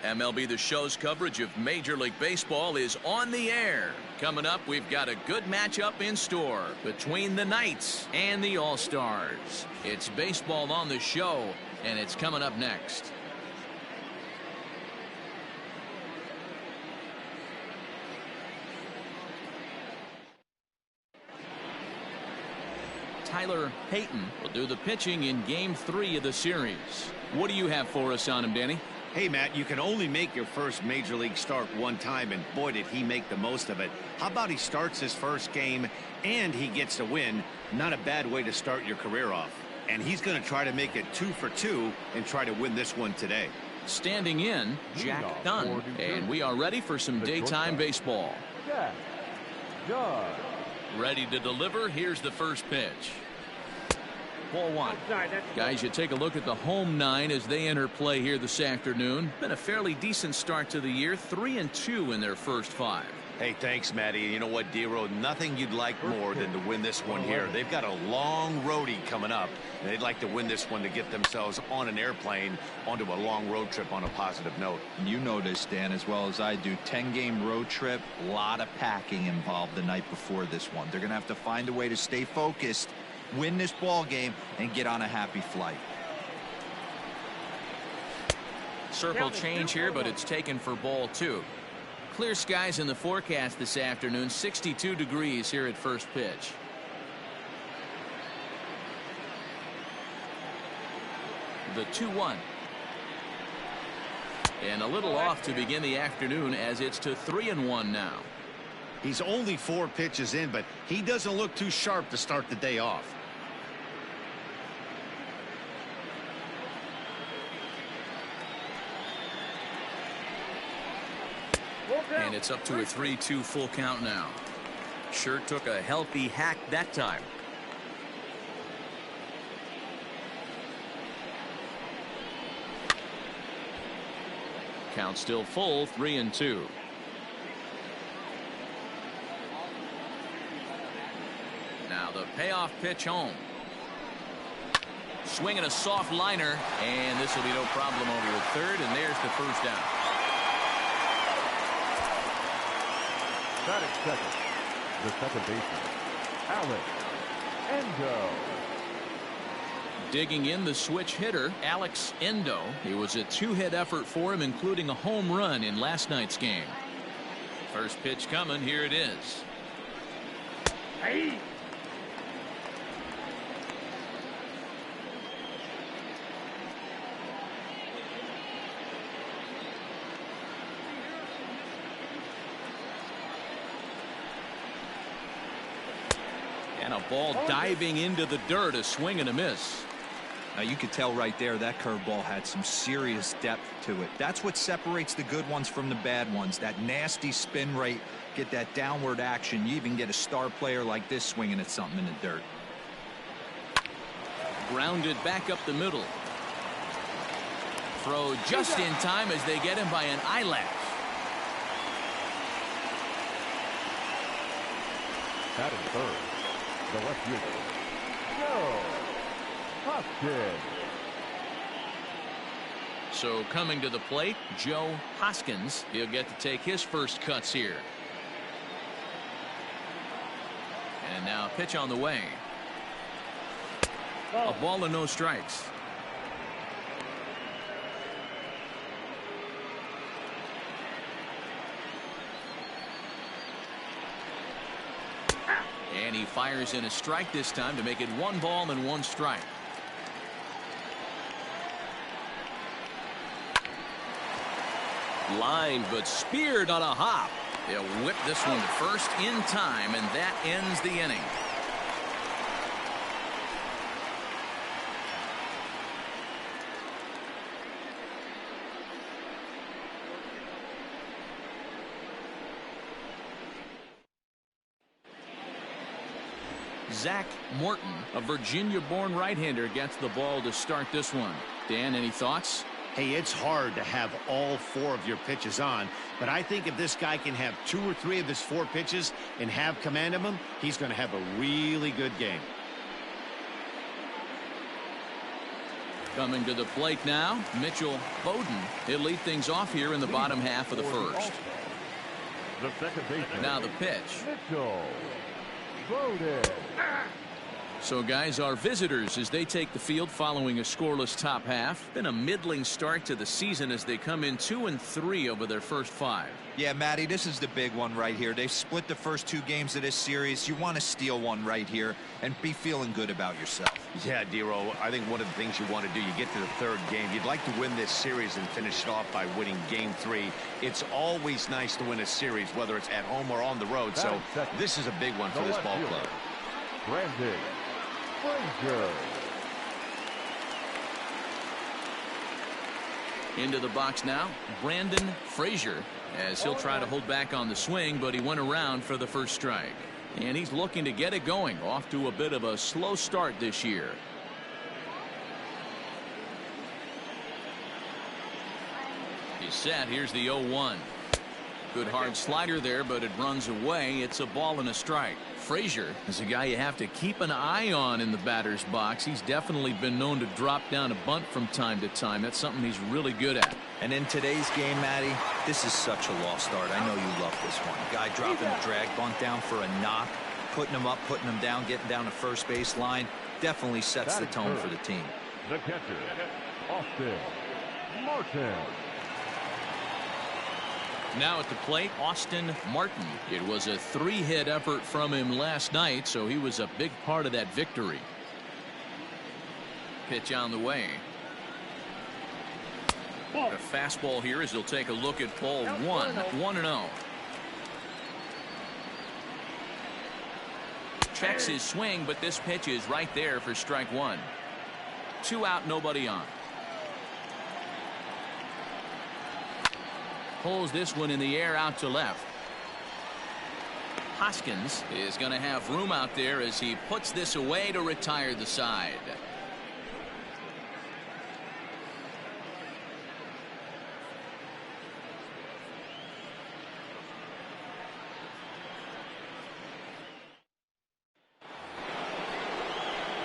MLB The Show's coverage of Major League Baseball is on the air. Coming up, we've got a good matchup in store between the Knights and the All-Stars. It's Baseball on the Show, and it's coming up next. Tyler Payton will do the pitching in Game 3 of the series. What do you have for us on him, Danny? Hey, Matt, you can only make your first Major League start one time, and boy, did he make the most of it. How about he starts his first game and he gets a win? Not a bad way to start your career off. And he's going to try to make it 2 for 2 and try to win this one today. Standing in, Jack Dunn. And we are ready for some daytime baseball. Jack Dunn. Ready to deliver. Here's the first pitch. Ball 1. Guys, you take a look at the home 9 as they enter play here this afternoon. Been a fairly decent start to the year. 3-2 in their first 5. Hey, thanks, Matty. You know what, D-Row, nothing you'd like more than to win this one here. They've got a long roadie coming up, and they'd like to win this one to get themselves on an airplane onto a long road trip on a positive note. You know this, Dan, as well as I do. 10-game road trip, a lot of packing involved the night before this one. They're going to have to find a way to stay focused, win this ball game, and get on a happy flight. Circle change here, but it's taken for ball 2. Clear skies in the forecast this afternoon. 62 degrees here at first pitch. The 2-1. And a little off to begin the afternoon as it's to 3-1 now. He's only 4 pitches in, but he doesn't look too sharp to start the day off. And it's up to a 3-2 full count now. Sure took a healthy hack that time. Count still full, 3-2. Now the payoff pitch home. Swinging a soft liner, and this will be no problem over the third, and there's the first down. Batting second, the second baseman, Ncaa. Digging in the switch hitter, Alex Endo. It was a 2-hit effort for him, including a home run in last night's game. First pitch coming. Here it is. Hey. And a ball diving into the dirt, a swing and a miss. Now you could tell right there that curveball had some serious depth to it. That's what separates the good ones from the bad ones. That nasty spin rate, get that downward action. You even get a star player like this swinging at something in the dirt. Grounded back up the middle. Throw just in time as they get him by an eyelash. Batting third, the left fielder, Joe Hoskins. So coming to the plate, Joe Hoskins. He'll get to take his first cuts here. And now a pitch on the way. A ball and no strikes. And he fires in a strike this time to make it 1 ball and 1 strike. Line, but speared on a hop. They'll whip this one to first in time, and that ends the inning. Zach Morton, a Virginia-born right-hander, gets the ball to start this one. Dan, any thoughts? Hey, it's hard to have all 4 of your pitches on, but I think if this guy can have 2 or 3 of his 4 pitches and have command of them, he's going to have a really good game. Coming to the plate now, Mitchell Bowden. He'll lead things off here in the bottom half of the first. The second baseman. Now the pitch. Mitchell Bowden. So, guys, our visitors as they take the field following a scoreless top half. Been a middling start to the season as they come in 2-3 over their first 5. Yeah, Matty, this is the big one right here. They've split the first 2 games of this series. You want to steal one right here and be feeling good about yourself. Yeah, Dero, I think one of the things you want to do, you get to the 3rd game, you'd like to win this series and finish it off by winning game 3. It's always nice to win a series, whether it's at home or on the road. So this is a big one for this ball club. Brandon Frazier. Into the box now, Brandon Frazier, as he'll try to hold back on the swing, but he went around for the first strike. And he's looking to get it going, off to a bit of a slow start this year. He's set. Here's the 0-1. Good hard slider there, but it runs away. It's a ball and a strike. Frazier is a guy you have to keep an eye on in the batter's box. He's definitely been known to drop down a bunt from time to time. That's something he's really good at. And in today's game, Matty, this is such a lost start. I know you love this one. Guy dropping a drag bunt down for a knock, putting him up, putting him down, getting down the first base line. Definitely sets the tone for the team. The catcher, Austin Martin. Now at the plate, Austin Martin. It was a 3-hit effort from him last night, so he was a big part of that victory. Pitch on the way. A fastball here as he'll take a look at ball 1. 1-0. Checks his swing, but this pitch is right there for strike 1. 2 out, nobody on. Pulls this one in the air out to left. Hoskins is going to have room out there as he puts this away to retire the side.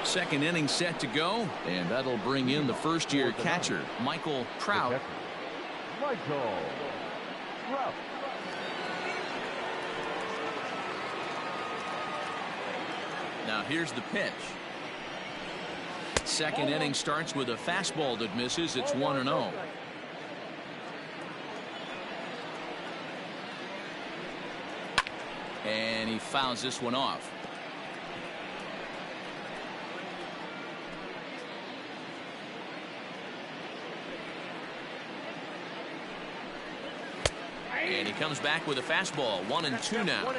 Second inning set to go, and that'll bring in the first-year catcher, Michael Trout. Michael Trout. Now here's the pitch. Second inning starts with a fastball that misses. It's 1-0. And he fouls this one off. And he comes back with a fastball. 1-2 now.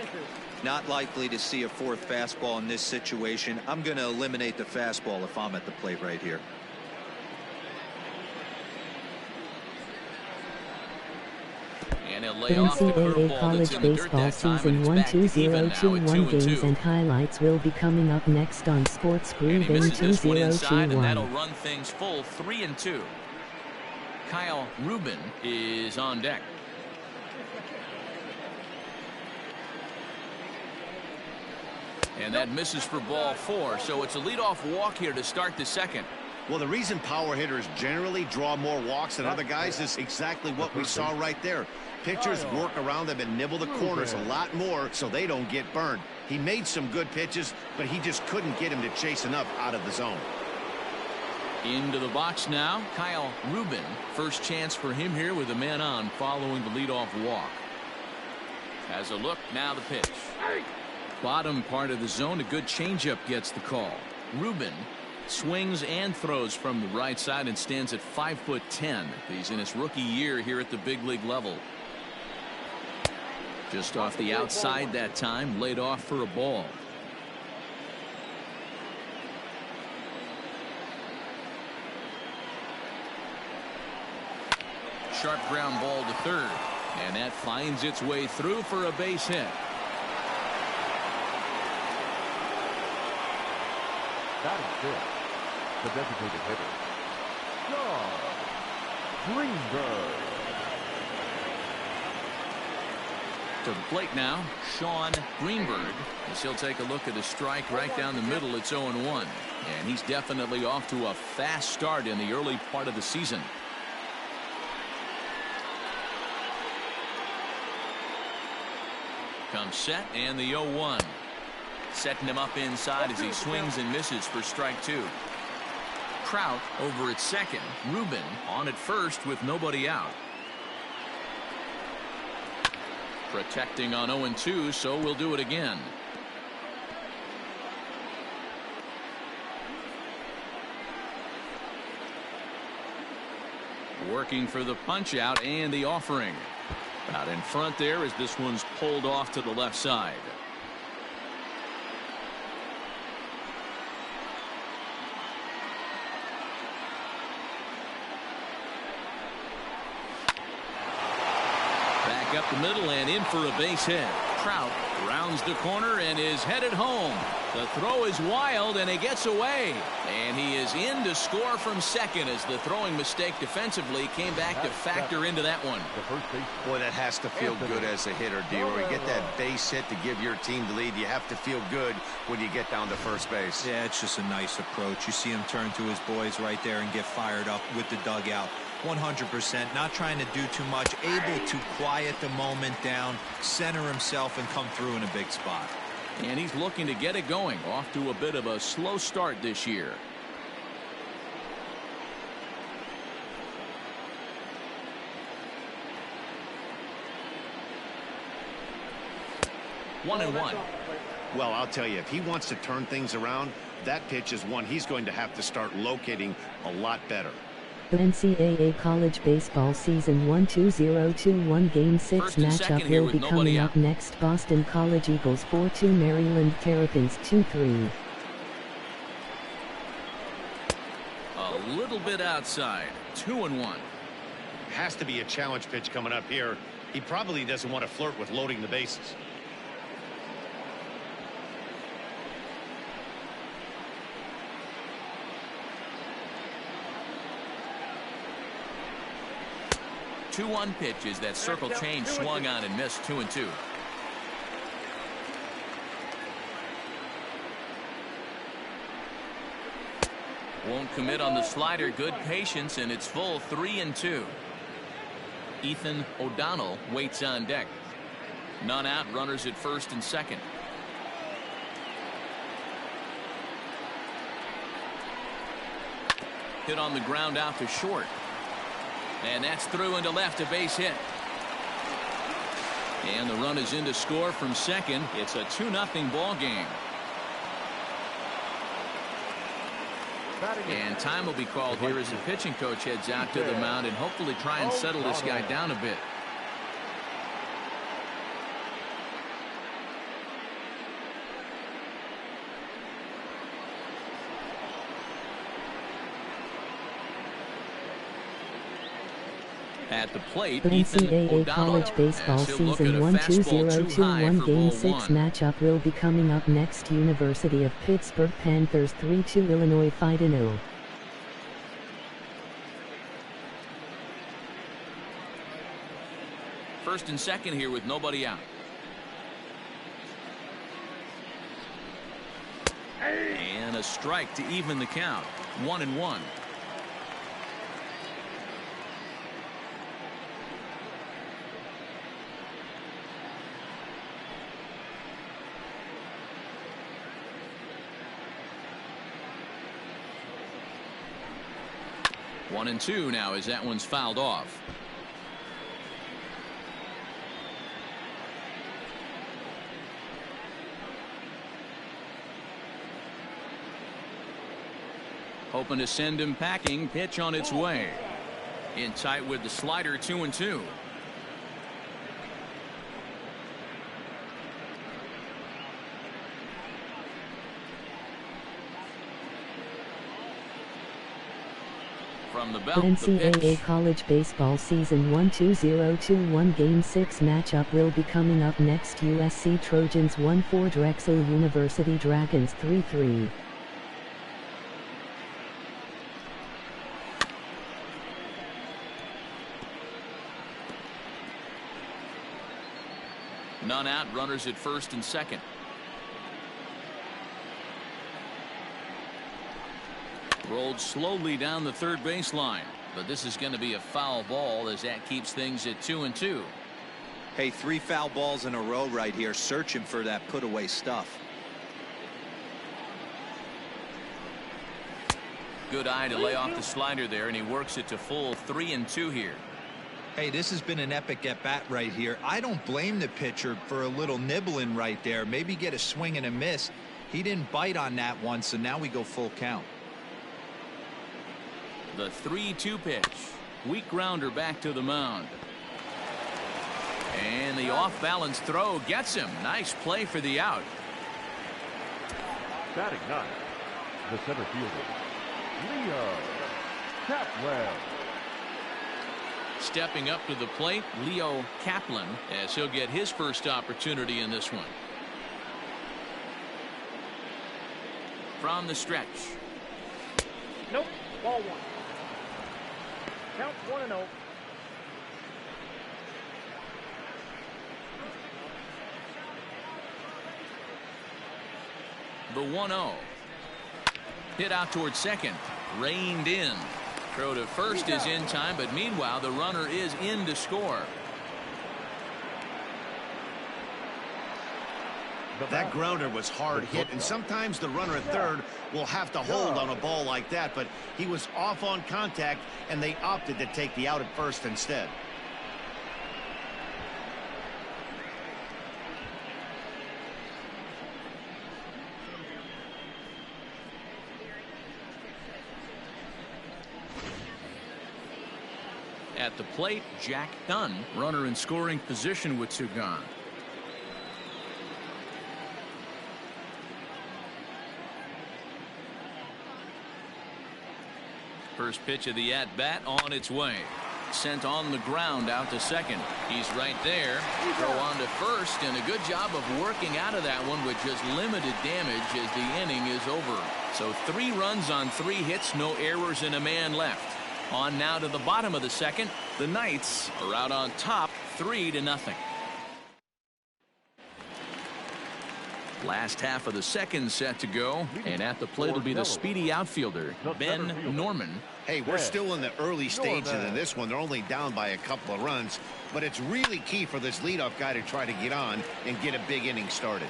Not likely to see a 4th fastball in this situation. I'm going to eliminate the fastball if I'm at the plate right here. And he'll lay off the curveball College that's in the dirt baseball that time, season and it's back to even now at 1-2021 games 2-2. and highlights will be coming up next on Sports And he Grooving misses this one inside, and that'll 2021. run things full 3-2. Kyle Rubin is on deck. And that misses for ball 4, so it's a leadoff walk here to start the second. Well, the reason power hitters generally draw more walks than other guys is exactly what we saw right there. Pitchers work around them and nibble the corners a lot more so they don't get burned. He made some good pitches, but he just couldn't get him to chase enough out of the zone. Into the box now, Kyle Rubin. First chance for him here with a man on following the leadoff walk. Has a look, now the pitch. Bottom part of the zone, a good changeup gets the call. Rubin swings and throws from the right side and stands at 5'10". He's in his rookie year here at the big league level. Just off the outside that time, laid off for a ball. Sharp ground ball to third, and that finds its way through for a base hit. That is fifth. The designated hitter, John Greenberg. To the plate now, Sean Greenberg, as he'll take a look at a strike right down the middle. It's 0-1, and he's definitely off to a fast start in the early part of the season. Comes set, and the 0-1. Setting him up inside as he swings and misses for strike 2. Trout over at second. Rubin on at first with nobody out. Protecting on 0-2, so we'll do it again. Working for the punch out and the offering. Out in front there as this one's pulled off to the left side. Back up the middle and in for a base hit. Trout rounds the corner and is headed home. The throw is wild and it gets away. And he is in to score from second as the throwing mistake defensively came back to factor into that one. Boy, that has to feel good as a hitter, D-Roy. Get that base hit to give your team the lead. You have to feel good when you get down to first base. Yeah, it's just a nice approach. You see him turn to his boys right there and get fired up with the dugout. 100%, not trying to do too much, able to quiet the moment down, center himself, and come through in a big spot. And he's looking to get it going. Off to a bit of a slow start this year. One and one. Well, I'll tell you, if he wants to turn things around, that pitch is one he's going to have to start locating a lot better. The NCAA college baseball season 1-2-0-2-1 game 6 matchup will be coming up next. Boston College Eagles 4-2 Maryland Terrapins 2-3. A little bit outside. 2-1. Has to be a challenge pitch coming up here. He probably doesn't want to flirt with loading the bases. Two-one pitches. That circle change swung on and missed. 2-2. Won't commit on the slider. Good patience, and it's full. 3-2. Ethan O'Donnell waits on deck. None out. Runners at first and second. Hit on the ground out to short. And that's through into left, a base hit. And the run is in to score from second. It's a 2-0 ball game. And time will be called here as the pitching coach heads out to the mound and hopefully try and settle this guy down a bit. At the plate, the NCAA college baseball season 1-2-0-2-1 game 6 matchup will be coming up next. University of Pittsburgh Panthers 3-2 Illinois Fighting. First and second here with nobody out. And a strike to even the count. 1-1. One and two now as that one's fouled off. Hoping to send him packing. Pitch on its way. In tight with the slider. 2-2. From the belt, the NCAA college baseball season 1-2-0-2-1 game 6 matchup will be coming up next. USC Trojans 1-4 Drexel University Dragons 3-3. None out, runners at first and second. Rolled slowly down the third baseline, but this is going to be a foul ball as that keeps things at 2-2. Hey, 3 foul balls in a row right here, searching for that put away stuff. Good eye to lay off the slider there, and he works it to full 3-2 here. Hey, this has been an epic at bat right here. I don't blame the pitcher for a little nibbling right there. Maybe get a swing and a miss. He didn't bite on that one, so now we go full count. The 3-2 pitch. Weak grounder back to the mound. And the off-balance throw gets him. Nice play for the out. Batting ninth, the center fielder, Leo Kaplan. Stepping up to the plate, Leo Kaplan, as he'll get his first opportunity in this one. From the stretch. Nope, ball one. Count 1-0. The 1-0. Hit out towards second. Reined in. Throw to first is in time, but meanwhile the runner is in to score. That grounder was hard hit, and sometimes the runner at third will have to hold on a ball like that, but he was off on contact, and they opted to take the out at first instead. At the plate, Jack Dunn, runner in scoring position with Ncaa. First pitch of the at-bat on its way. Sent on the ground out to second. He's right there. Throw on to first, and a good job of working out of that one with just limited damage as the inning is over. So 3 runs on 3 hits, no errors, and a man left. On now to the bottom of the second. The Knights are out on top 3-0. Last half of the second set to go, and at the plate will be the speedy outfielder, Ben Norman. Hey, we're still in the early stages of this one. They're only down by a couple of runs, but it's really key for this leadoff guy to try to get on and get a big inning started.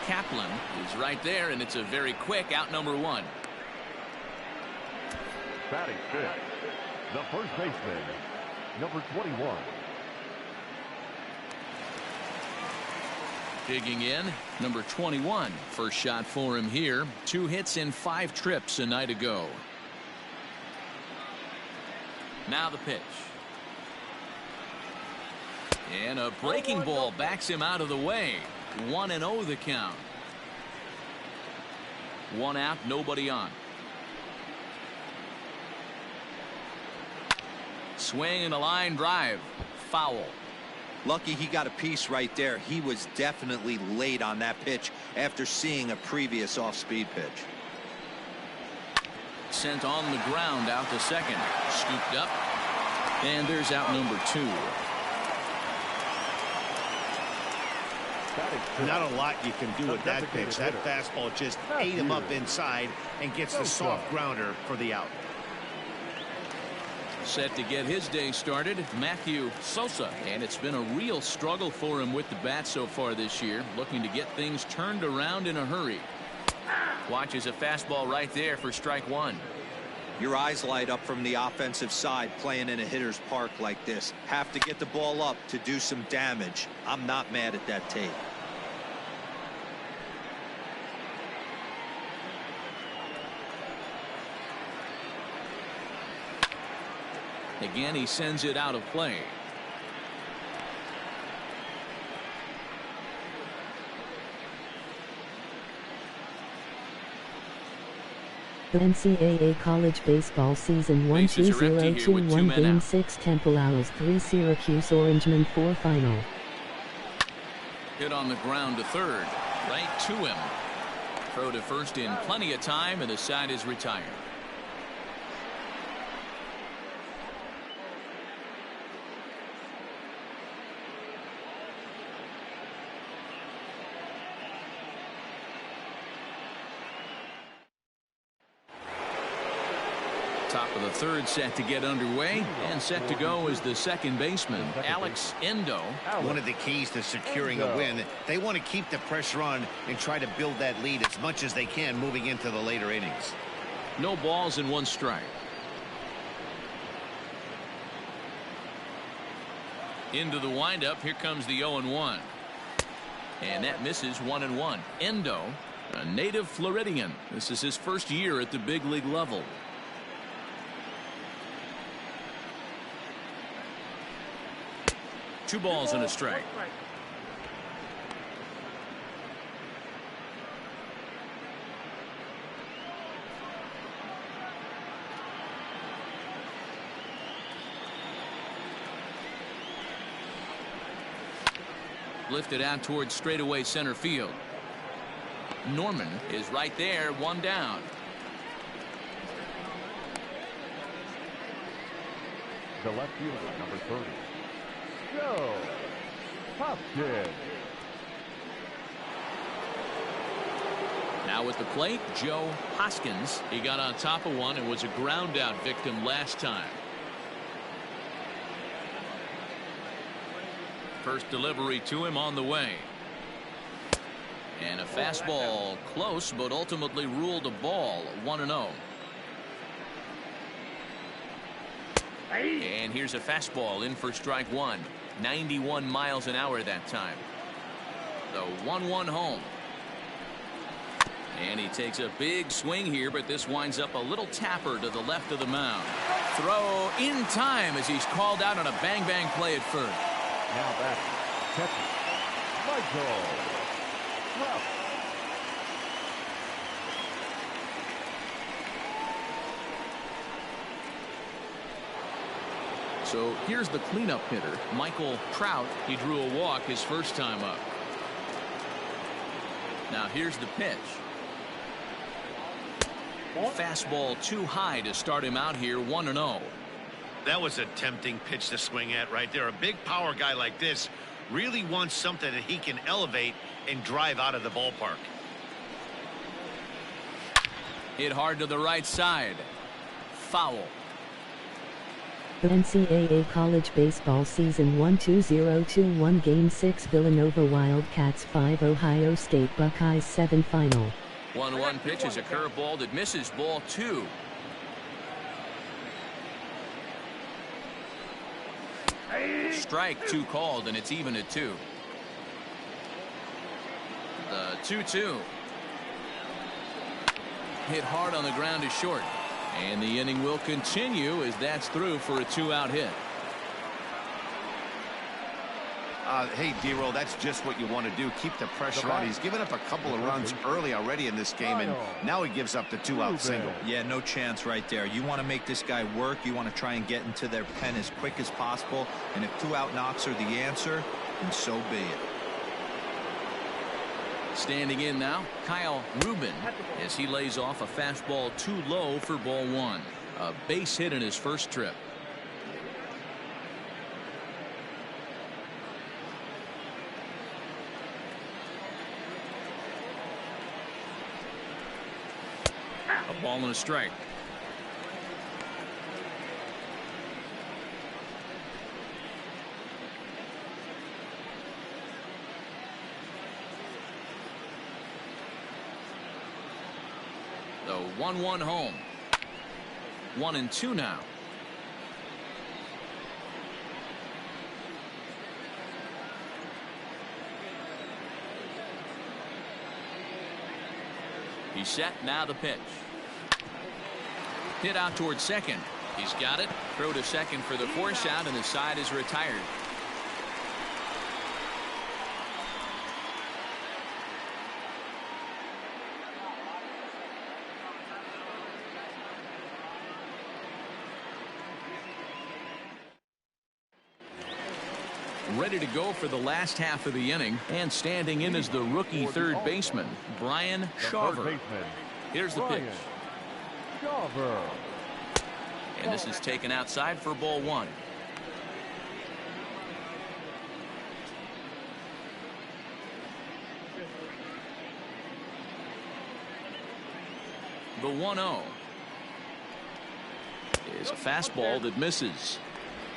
Kaplan is right there, and it's a very quick out number 1. Batting fifth, the first baseman, number 21. Digging in, number 21. First shot for him here. 2 hits in 5 trips a night ago. Now the pitch. And a breaking ball backs him out of the way. 1-0 the count. 1 out, nobody on. Swing and a line drive. Foul. Lucky he got a piece right there. He was definitely late on that pitch after seeing a previous off-speed pitch. Sent on the ground out to second. Scooped up. And there's out number 2. Not a lot you can do with that pitch. That fastball just ate him up inside and gets the soft grounder for the out. Set to get his day started, Matthew Sosa, and it's been a real struggle for him with the bat so far this year, looking to get things turned around in a hurry. Watches a fastball right there for strike 1. Your eyes light up from the offensive side playing in a hitter's park like this. Have to get the ball up to do some damage. I'm not mad at that tape. Again, he sends it out of play. The NCAA College Baseball Season 1-2-0-2-1 Game 6 Temple Owls 3 Syracuse Orangemen 4 Final. Hit on the ground to third. Right to him. Throw to first in plenty of time, and the side is retired. Well, the third set to get underway, and set to go is the second baseman, Alex Endo. One of the keys to securing a win, they want to keep the pressure on and try to build that lead as much as they can moving into the later innings. No balls and 1 strike. Into the windup. Here comes the 0-1. And that misses 1-1. Endo, a native Floridian. This is his first year at the big league level. Two balls and a strike. Lifted out towards straightaway center field. Norman is right there, 1 down. The left fielder, number 30, Joe Hoskins. Now at the plate, Joe Hoskins. He got on top of one and was a ground out victim last time. First delivery to him on the way. And a fastball close, but ultimately ruled a ball. 1-0. And here's a fastball in for strike 1. 91 miles an hour that time. The 1-1 home. And he takes a big swing here, but this winds up a little tapper to the left of the mound. Throw in time as he's called out on a bang-bang play at first. Now back, catcher, Michael Trout. So here's the cleanup hitter, Michael Trout. He drew a walk his first time up. Now here's the pitch. Fastball too high to start him out here. 1-0. That was a tempting pitch to swing at right there. A big power guy like this really wants something that he can elevate and drive out of the ballpark. Hit hard to the right side. Foul. The NCAA College Baseball Season 1-2021 Game 6 Villanova Wildcats 5 Ohio State Buckeyes 7 Final. 1-1 pitch is a curveball that misses. Ball 2. Strike 2 called, and it's even at 2. The 2-2. Hit hard on the ground is short. And the inning will continue as that's through for a 2-out hit. Hey, D-Roll, that's just what you want to do. Keep the pressure on. He's given up a couple of runs early already in this game, and now he gives up the 2-out single. Yeah, no chance right there. You want to make this guy work. You want to try and get into their pen as quick as possible. And if 2-out knocks are the answer, then so be it. Standing in now, Kyle Rubin, as he lays off a fastball too low for ball 1. A base hit in his first trip. A ball and a strike. The 1-1 home. 1-2 now. He's set. Now the pitch. Hit out towards second. He's got it. Throw to second for the force out, and the side is retired. Ready to go for the last half of the inning, and standing in is the rookie third baseman, Brian Shaver. Here's the pitch. And this is taken outside for ball 1. The 1-0. is a fastball that misses.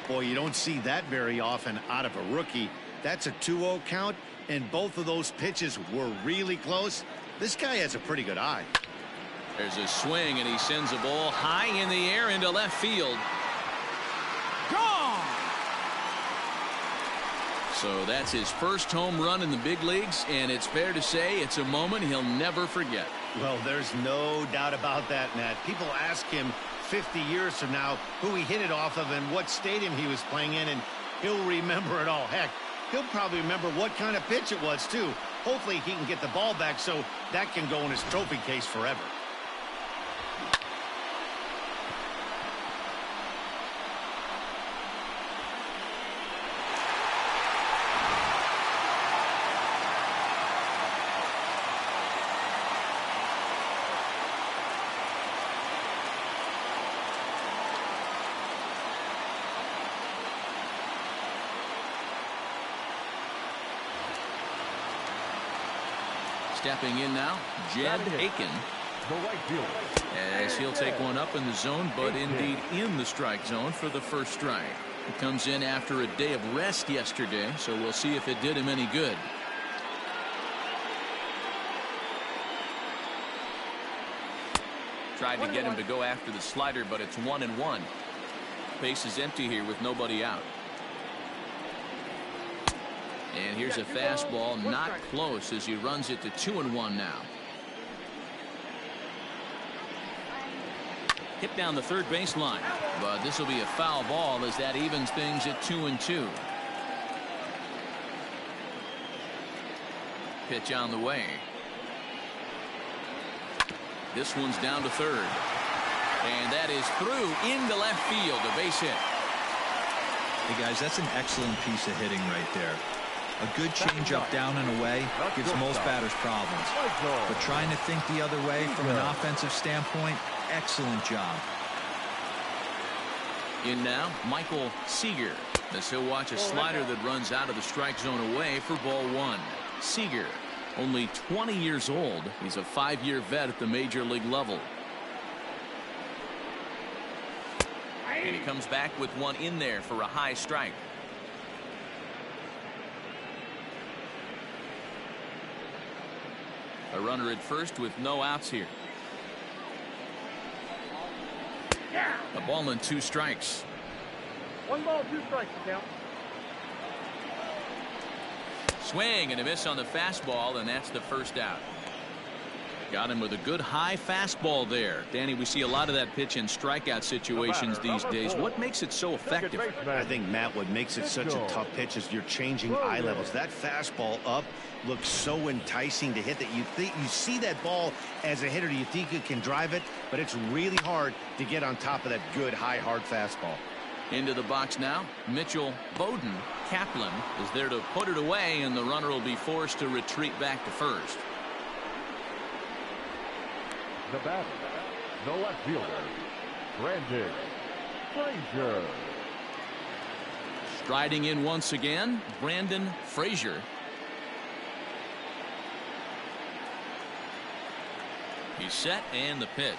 Boy, you don't see that very often out of a rookie. That's a 2-0 count, and both of those pitches were really close. This guy has a pretty good eye. There's a swing, and he sends a ball high in the air into left field. Gone! So that's his first home run in the big leagues, and it's fair to say it's a moment he'll never forget. Well, there's no doubt about that, Matt. People ask him 50 years from now who he hit it off of and what stadium he was playing in, and he'll remember it all. Heck, he'll probably remember what kind of pitch it was, too. Hopefully he can get the ball back so that can go in his trophy case forever. Stepping in now, Jed Aiken. The right fielder. As he'll take one up in the zone, but indeed in the strike zone for the first strike. He comes in after a day of rest yesterday, so we'll see if it did him any good. Tried to get him to go after the slider, but it's 1-1. Base is empty here with nobody out. And here's a fastball, not close, as he runs it to 2-1 now. Hit down the third baseline, but this will be a foul ball as that evens things at 2-2. Pitch on the way. This one's down to third, and that is through into left field, a base hit. Hey guys, that's an excellent piece of hitting right there. A good changeup down and away gives most batters problems. But trying to think the other way from an offensive standpoint, excellent job. In now, Michael Seager. As he'll watch a slider that runs out of the strike zone away for ball one. Seager, only 20 years old. He's a 5-year vet at the major league level. And he comes back with one in there for a high strike. A runner at first with no outs here. A ball and 2 strikes. 1 ball, 2 strikes to count. Swing and a miss on the fastball, and that's the first out. Got him with a good high fastball there. Danny, we see a lot of that pitch in strikeout situations these days. What makes it so effective? I think, Matt, what makes it such a tough pitch is you're changing eye levels. That fastball up looks so enticing to hit that you see that ball as a hitter, you think you can drive it, but it's really hard to get on top of that good high hard fastball. Into the box now, Mitchell Bowden. Kaplan is there to put it away, and the runner will be forced to retreat back to first. The batter, the left fielder, Brandon Frazier. Striding in once again, Brandon Frazier. He's set, and the pitch.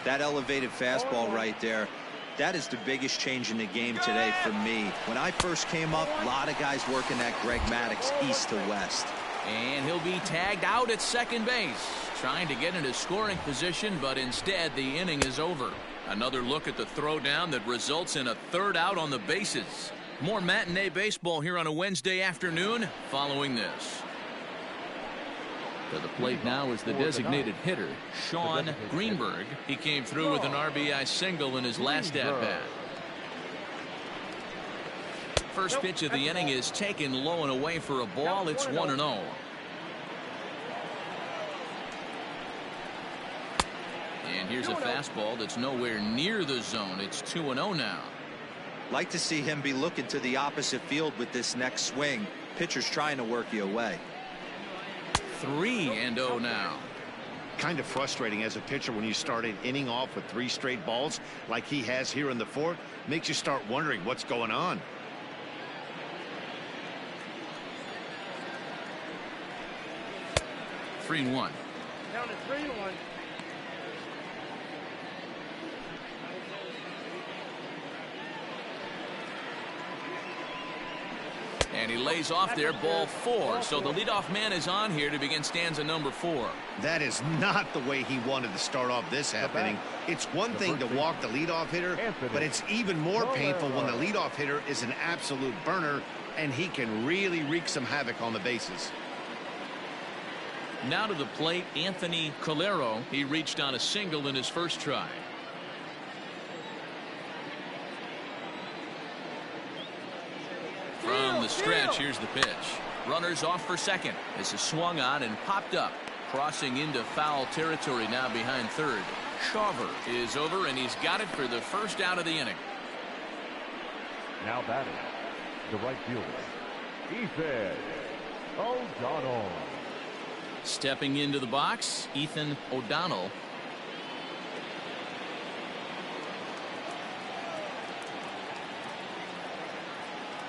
That elevated fastball right there, that is the biggest change in the game today for me. When I first came up, a lot of guys working that Greg Maddux east to west. And he'll be tagged out at second base, trying to get into scoring position, but instead the inning is over. Another look at the throwdown that results in a third out on the bases. More matinee baseball here on a Wednesday afternoon following this. To the plate now is the designated hitter, Sean Greenberg. He came through with an RBI single in his last at-bat. First pitch of the inning is taken low and away for a ball. It's 1-0. And here's a fastball that's nowhere near the zone. It's 2-0 now. Like to see him be looking to the opposite field with this next swing. Pitcher's trying to work you away. 3-0 now. Kind of frustrating as a pitcher when you start an inning off with 3 straight balls like he has here in the 4th. Makes you start wondering what's going on. Down to 3-1. And he lays off there, ball 4. So the leadoff man is on here to begin stanza number 4. That is not the way he wanted to start off this half inning. It's one thing to walk the leadoff hitter, but it's even more painful when the leadoff hitter is an absolute burner, and he can really wreak some havoc on the bases. Now to the plate, Anthony Calero. He reached on a single in his first try. From the stretch, here's the pitch. Runners off for second. This is swung on and popped up. Crossing into foul territory now behind third. Shawver is over, and he's got it for the first out of the inning. Now batting, the right fielder, Ethan O'Donnell. Stepping into the box, Ethan O'Donnell.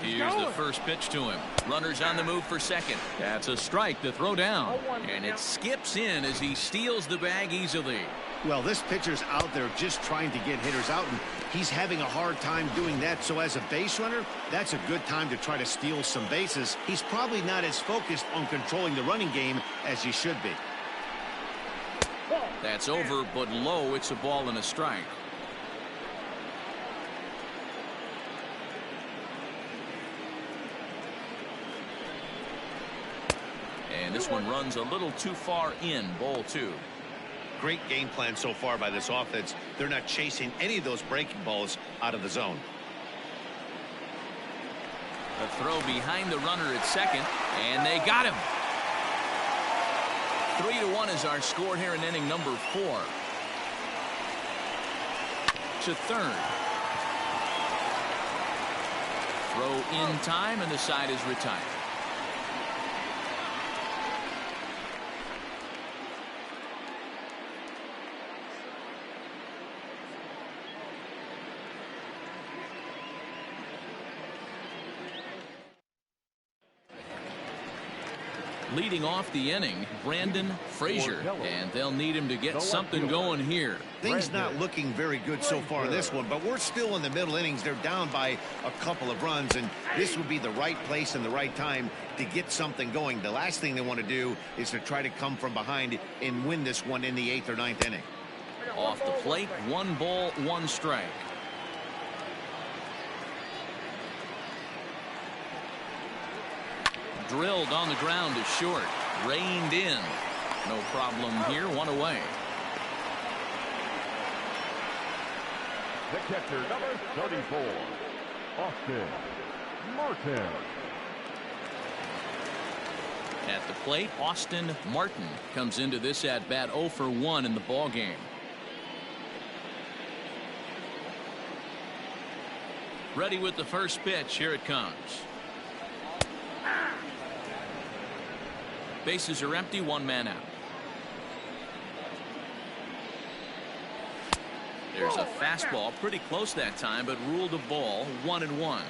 Here's the first pitch to him. Runners on the move for second. That's a strike to throw down. And it skips in as he steals the bag easily. Well, this pitcher's out there just trying to get hitters out, and he's having a hard time doing that. So as a base runner, that's a good time to try to steal some bases. He's probably not as focused on controlling the running game as he should be. That's over, but low. It's a ball and a strike. And this one runs a little too far in, ball 2. Great game plan so far by this offense. They're not chasing any of those breaking balls out of the zone. A throw behind the runner at second, and they got him. 3-1 is our score here in inning number 4. To third. Throw in time, and the side is retired. Leading off the inning, Brandon Frazier, and they'll need him to get something going here. Things not looking very good so far in this one, but we're still in the middle innings. They're down by a couple of runs, and this would be the right place and the right time to get something going. The last thing they want to do is to try to come from behind and win this one in the 8th or 9th inning. Off the plate, 1 ball, 1 strike. Drilled on the ground to short. Reined in. No problem here. 1 away. The catcher, number 34, Austin Martin. At the plate, Austin Martin comes into this at bat 0 for 1 in the ball game. Ready with the first pitch. Here it comes. Bases are empty, 1 man out. There's a fastball pretty close that time, but ruled a ball. 1-1.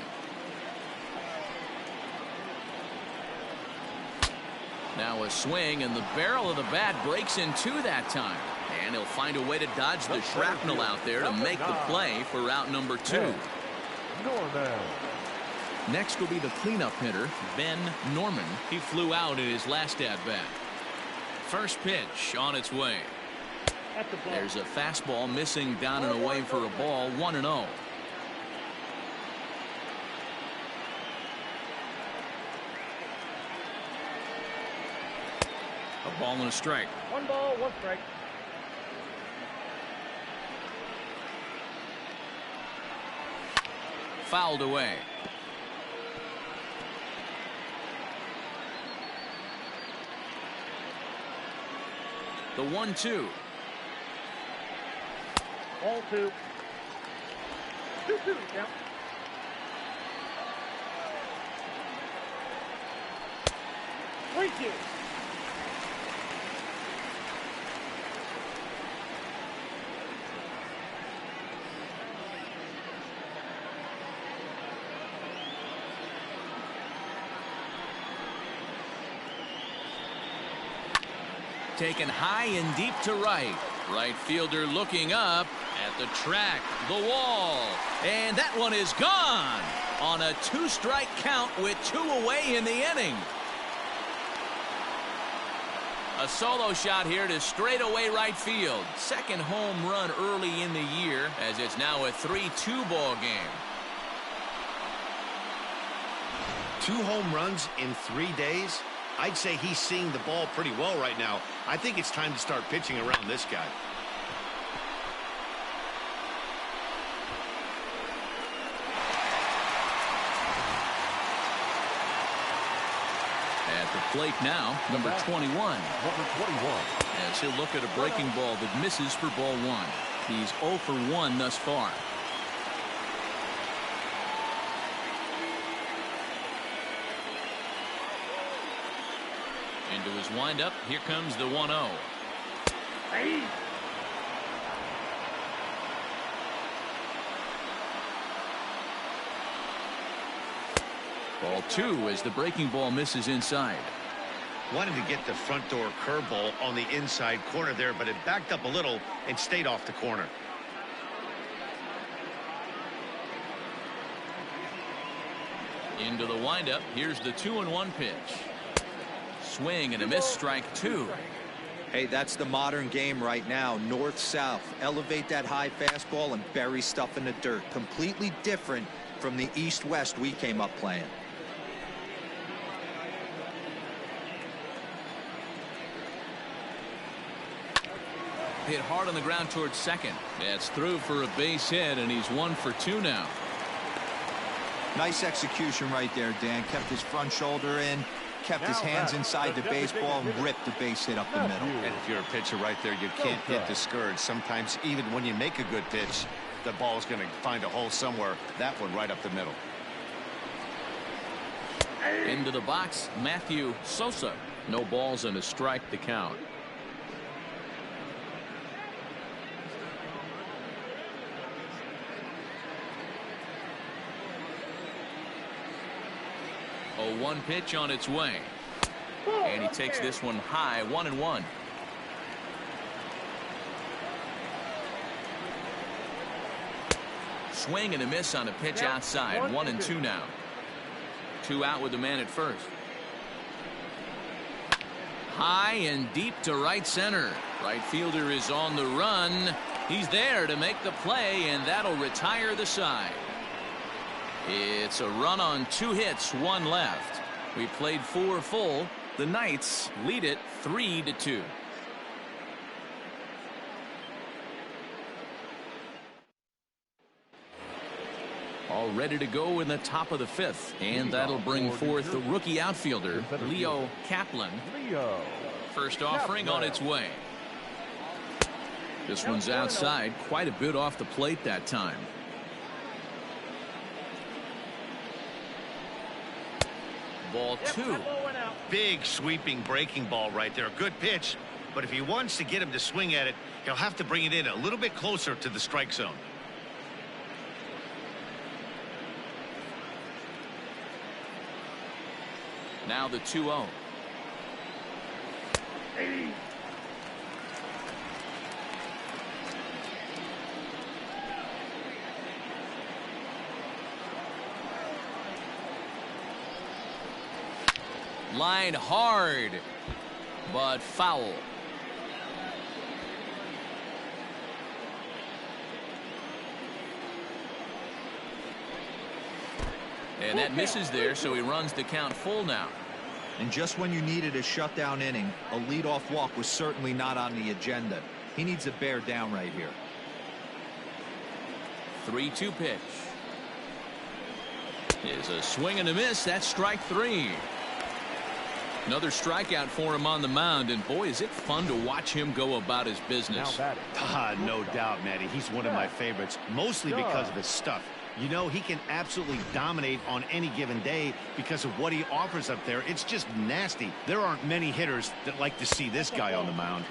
Now a swing, and the barrel of the bat breaks in 2 that time. And he'll find a way to dodge the shrapnel out there to make the play for out number 2. Next will be the cleanup hitter, Ben Norman. He flew out in his last at-bat. First pitch on its way. There's a fastball missing down and away for a ball. 1-0. A ball and a strike. 1 ball, 1 strike. Fouled away. The 1-2. Ball 2. 2-2 count. Three two. Taken high and deep to right. Right fielder looking up at the track, the wall, and that one is gone. on a 2-strike count with 2 away in the inning. A solo shot here to straightaway right field. Second home run early in the year, as it's now a 3-2 ball game. 2 home runs in 3 days? I'd say he's seeing the ball pretty well right now. I think it's time to start pitching around this guy. At the plate now, number 21. Number 21. As he'll look at a breaking ball that misses for ball 1. He's 0 for 1 thus far. Into his windup, here comes the 1-0. Hey. Ball 2 as the breaking ball misses inside. Wanted to get the front door curveball on the inside corner there, but it backed up a little and stayed off the corner. Into the windup, here's the 2-1 pitch. Swing and a miss, strike 2. Hey, that's the modern game right now. North-south. Elevate that high fastball and bury stuff in the dirt. Completely different from the east-west we came up playing. Hit hard on the ground towards second. That's through for a base hit, and he's 1 for 2 now. Nice execution right there, Dan. Kept his front shoulder in, kept his hands inside the baseball, and ripped the base hit up the middle. And if you're a pitcher right there, you can't get discouraged. Sometimes even when you make a good pitch, the ball's going to find a hole somewhere. That one right up the middle. Into the box, Matthew Sosa. No balls and a strike to count. A 1 pitch on its way. And he takes this one high, 1-1. Swing and a miss on a pitch outside, 1-2 now. 2 out with the man at first. High and deep to right center. Right fielder is on the run. He's there to make the play, and that'll retire the side. It's a run on 2 hits, 1 left. We played 4 full. The Knights lead it 3-2. All ready to go in the top of the 5th, and that'll bring forth the rookie outfielder Leo Kaplan. First offering on its way. This one's outside, quite a bit off the plate that time. Ball 2. Big sweeping breaking ball right there. Good pitch, but if he wants to get him to swing at it, he'll have to bring it in a little bit closer to the strike zone. Now the 2-0. Line hard, but foul. And that misses there, so he runs the count full now. And just when you needed a shutdown inning, a leadoff walk was certainly not on the agenda. He needs to bear down right here. 3-2 pitch. Is a swing and a miss. That's strike 3. Another strikeout for him on the mound, and boy, is it fun to watch him go about his business. No doubt, Matty. He's one of my favorites, mostly because of his stuff. You know, he can absolutely dominate on any given day because of what he offers up there. It's just nasty. There aren't many hitters that like to see this guy on the mound.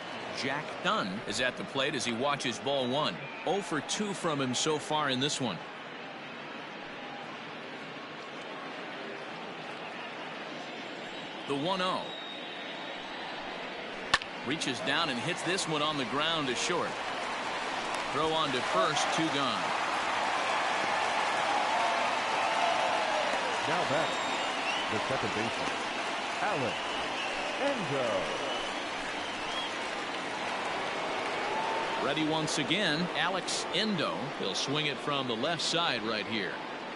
Jack Dunn is at the plate as he watches ball 1. 0 for 2 from him so far in this one. The 1-0. Reaches down and hits this one on the ground to short. Throw on to first, 2 gone. Now back, the second baseman, Alex Ncaa. Ready once again, Alex Endo. He'll swing it from the left side right here.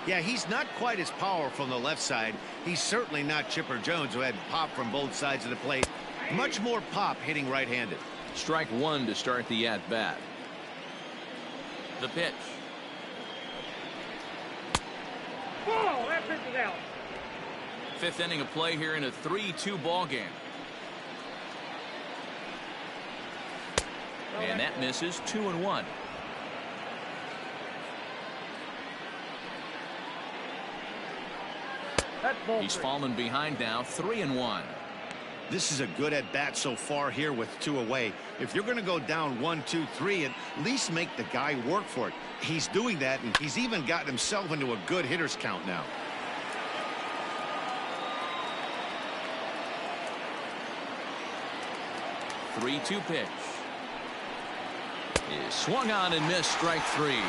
Yeah, he's not quite as powerful on the left side. He's certainly not Chipper Jones, who had pop from both sides of the plate. Much more pop hitting right-handed. Strike one to start the at-bat. The pitch. Ball, that pitch is out. Fifth inning of play here in a 3-2 ball game. And that misses. 2-1. He's fallen behind now. 3-1. This is a good at-bat so far here with 2 away. If you're going to go down 1, 2, 3, at least make the guy work for it. He's doing that, and he's even gotten himself into a good hitter's count now. Three-two pitch. Is swung on and missed. Strike three.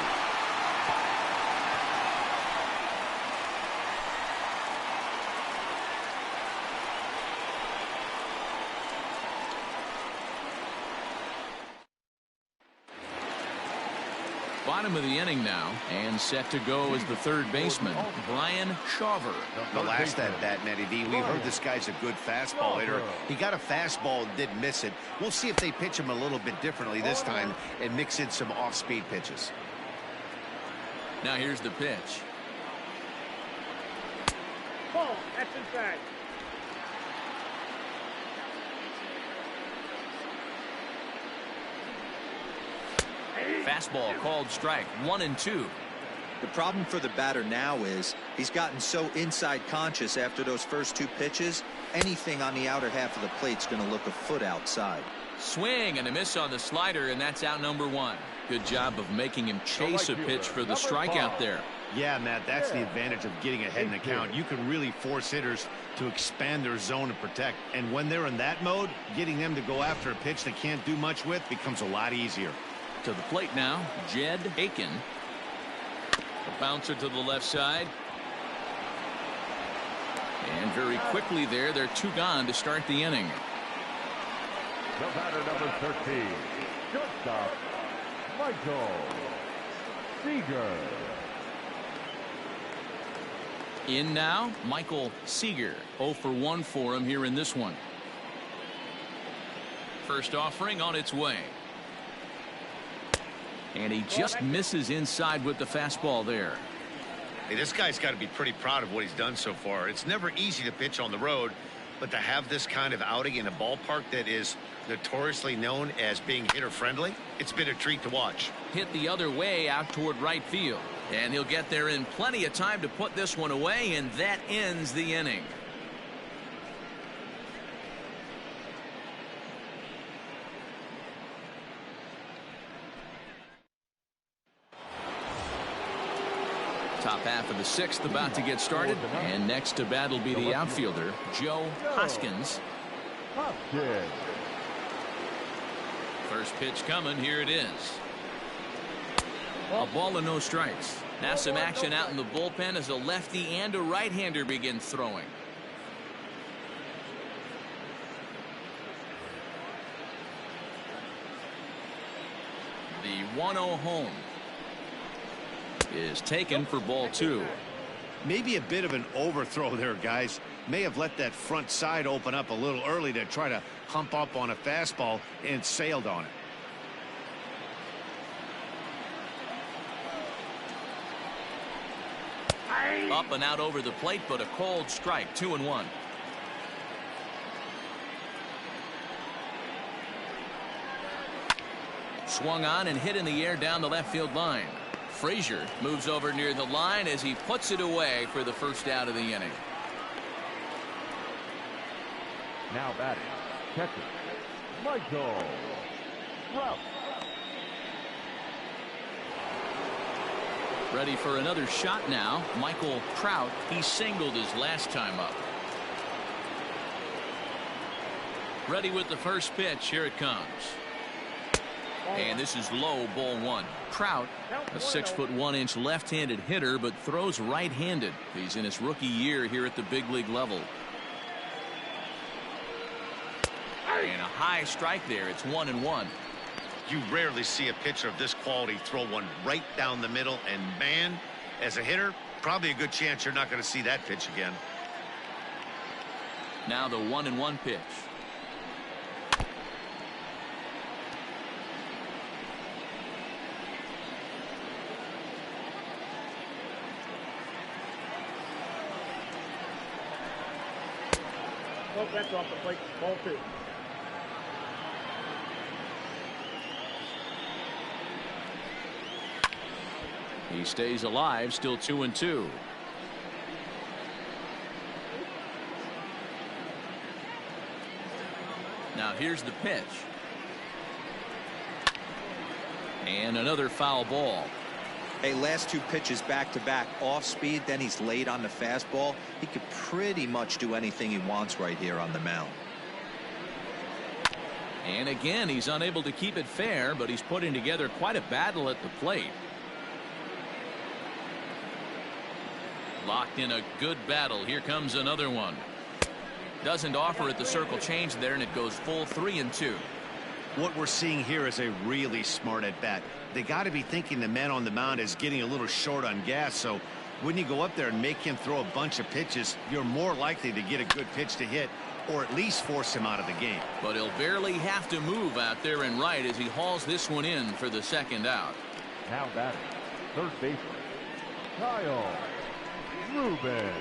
Bottom of the inning now, and set to go is the third baseman, Brian Shawver. The last at-bat, Matty D, we heard this guy's a good fastball hitter. He got a fastball and didn't miss it. We'll see if they pitch him a little bit differently this time and mix in some off-speed pitches. Now here's the pitch. Ball, that's inside. Fastball called strike. 1-2. The problem for the batter now is he's gotten so inside conscious after those first 2 pitches. Anything on the outer half of the plate's going to look a foot outside. Swing and a miss on the slider, and that's out number 1. Good job of making him chase a pitch for the strikeout there. Yeah, Matt, that's the advantage of getting ahead in the count. You can really force hitters to expand their zone and protect. And when they're in that mode, getting them to go after a pitch they can't do much with becomes a lot easier. To the plate now, Jed Aiken. A bouncer to the left side. And very quickly there, they're 2 gone to start the inning. The batter, number 13, shortstop, Michael Seager. In now, Michael Seager. 0 for 1 for him here in this one. First offering on its way. And he just misses inside with the fastball there. Hey, this guy's got to be pretty proud of what he's done so far. It's never easy to pitch on the road, but to have this kind of outing in a ballpark that is notoriously known as being hitter-friendly, it's been a treat to watch. Hit the other way out toward right field. And he'll get there in plenty of time to put this one away, and that ends the inning. Top half of the 6th about to get started, and next to bat will be the outfielder, Joe Hoskins. First pitch coming, here it is. A ball and no strikes. Now some action out in the bullpen as a lefty and a right-hander begin throwing. The 1-0 home is taken for ball 2. Maybe a bit of an overthrow there, guys. May have let that front side open up a little early to try to hump up on a fastball and sailed on it. Up and out over the plate, but a cold strike. 2-1. Swung on and hit in the air down the left field line. Frazier moves over near the line as he puts it away for the first out of the inning. Now batting, catcher, Michael Trout. Ready for another shot now. Michael Trout, he singled his last time up. Ready with the first pitch. Here it comes. And this is low, ball one. Trout, a 6'1" left-handed hitter, but throws right-handed. He's in his rookie year here at the big league level. And a high strike there. It's 1-1. You rarely see a pitcher of this quality throw one right down the middle, and man, as a hitter, probably a good chance you're not going to see that pitch again. Now the 1-1 pitch. Well, that's off the plate. Ball two. He stays alive, still 2-2. Now here's the pitch. And another foul ball. Hey, last two pitches back to back, off speed, then he's late on the fastball. He could pretty much do anything he wants right here on the mound. And again, he's unable to keep it fair, but he's putting together quite a battle at the plate. Locked in a good battle. Here comes another one. Doesn't offer at the circle change there, and it goes full 3-2. What we're seeing here is a really smart at bat. They got to be thinking the man on the mound is getting a little short on gas, so when you go up there and make him throw a bunch of pitches, you're more likely to get a good pitch to hit, or at least force him out of the game. But he'll barely have to move out there and right as he hauls this one in for the second out. Now batting, third baseman, Kyle Rubin.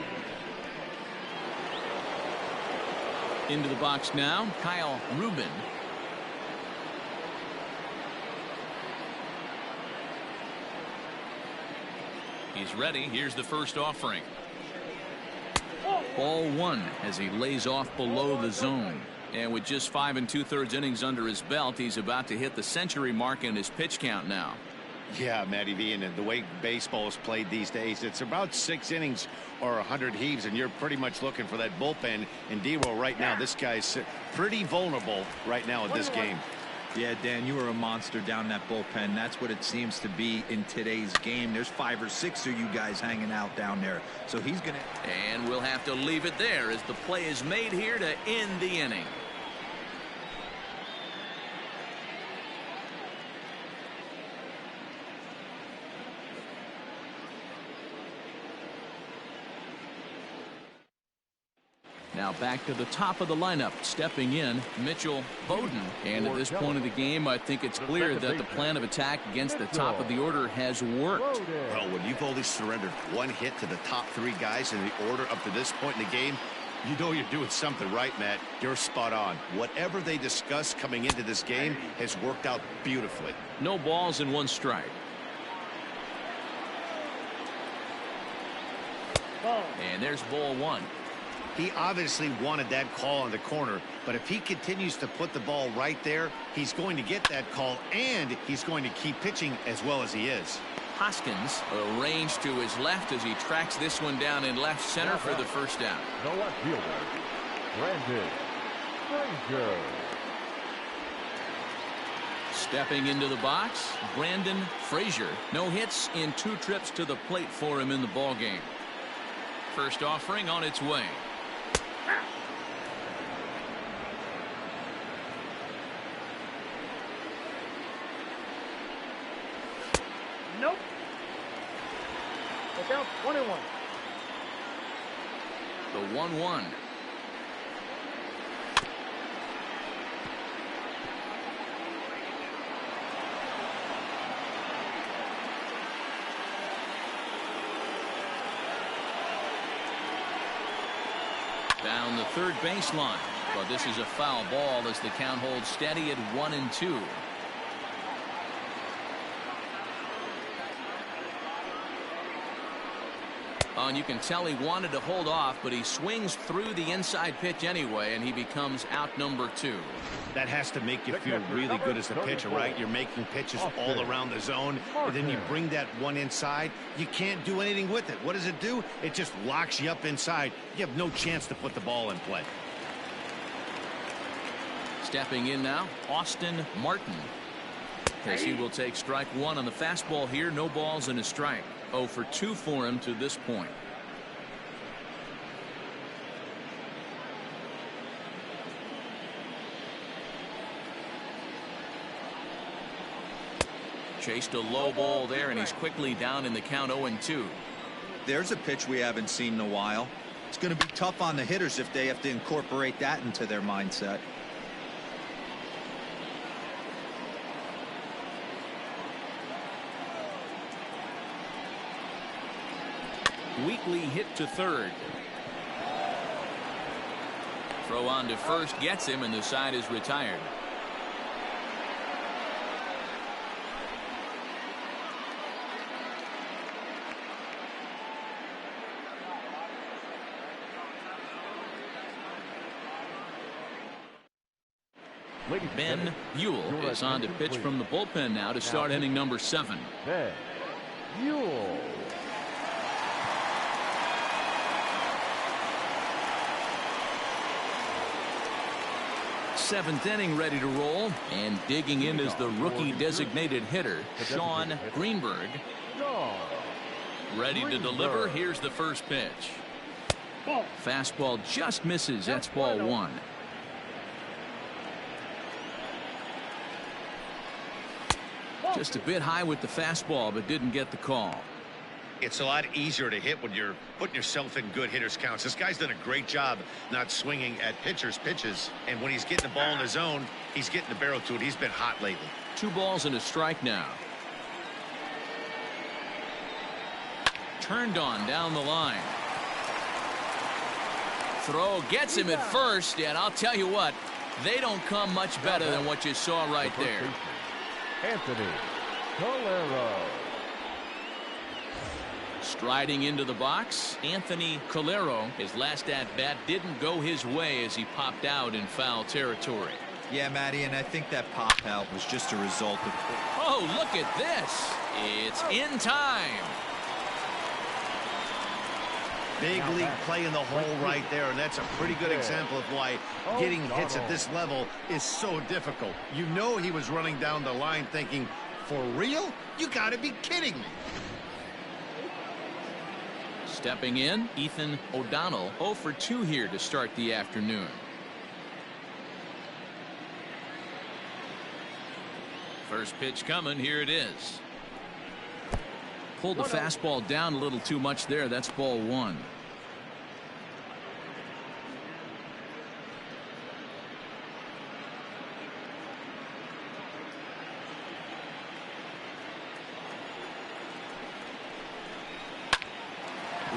Into the box now, Kyle Rubin. He's ready. Here's the first offering. Ball one as he lays off below the zone. And with just 5 2/3 innings under his belt, he's about to hit the century mark in his pitch count now. Yeah, Matty V, and the way baseball is played these days, it's about 6 innings or 100 heaves, and you're pretty much looking for that bullpen. And D-Roll right now, this guy's pretty vulnerable right now in this game. Yeah, Dan, you were a monster down that bullpen. That's what it seems to be in today's game. There's 5 or 6 of you guys hanging out down there. So he's going to... And we'll have to leave it there as the play is made here to end the inning. Now back to the top of the lineup, stepping in, Mitchell Bowden. And at this point of the game, I think it's clear that the plan of attack against the top of the order has worked. Well, when you've only surrendered 1 hit to the top 3 guys in the order up to this point in the game, you know you're doing something right, Matt. You're spot on. Whatever they discussed coming into this game has worked out beautifully. No balls and 1 strike. And there's ball 1. He obviously wanted that call on the corner, but if he continues to put the ball right there, he's going to get that call, and he's going to keep pitching as well as he is. Hoskins arranged to his left as he tracks this one down in left center for the first down. The left fielder, Brandon Frazier. Stepping into the box, Brandon Frazier. No hits in 2 trips to the plate for him in the ball game. First offering on its way. Nope. Look out, 1-1. The 1-1. Down the third baseline, but this is a foul ball as the count holds steady at 1-2. And you can tell he wanted to hold off, but he swings through the inside pitch anyway, and he becomes out number 2. That has to make you feel really good as a pitcher, right? You're making pitches all around the zone, and then you bring that one inside. You can't do anything with it. What does it do? It just locks you up inside. You have no chance to put the ball in play. Stepping in now, Austin Martin. as he will take strike one on the fastball here. No balls and a strike. 0 for 2 for him to this point. Chased a low ball there, and he's quickly down in the count. 0-2. There's a pitch we haven't seen in a while. It's going to be tough on the hitters if they have to incorporate that into their mindset. Weekly hit to third. Throw on to first gets him, and the side is retired. Ben Buell is on to pitch from the bullpen now to start inning number 7. Ben Buell. Seventh inning ready to roll, and digging in is the rookie designated hitter Sean Greenberg. Ready to deliver. Here's the first pitch. Fastball just misses. That's ball 1. Just a bit high with the fastball, but didn't get the call. It's a lot easier to hit when you're putting yourself in good hitters counts. This guy's done a great job not swinging at pitchers' pitches, and when he's getting the ball in his zone, he's getting the barrel to it. He's been hot lately. 2 balls and a strike now. Turned on down the line. Throw gets him at first, and I'll tell you what, they don't come much better than what you saw right there. Anthony Calero. Striding into the box, Anthony Calero. His last at-bat didn't go his way as he popped out in foul territory. Yeah, Matty, and I think that pop out was just a result of... Oh, look at this. It's in time. Big league play in the hole right there, and that's a pretty good example of why getting hits at this level is so difficult. You know he was running down the line thinking, for real? You gotta be kidding me. Stepping in, Ethan O'Donnell. 0 for 2 here to start the afternoon. First pitch coming. Here it is. Pulled the fastball down a little too much there. That's ball 1.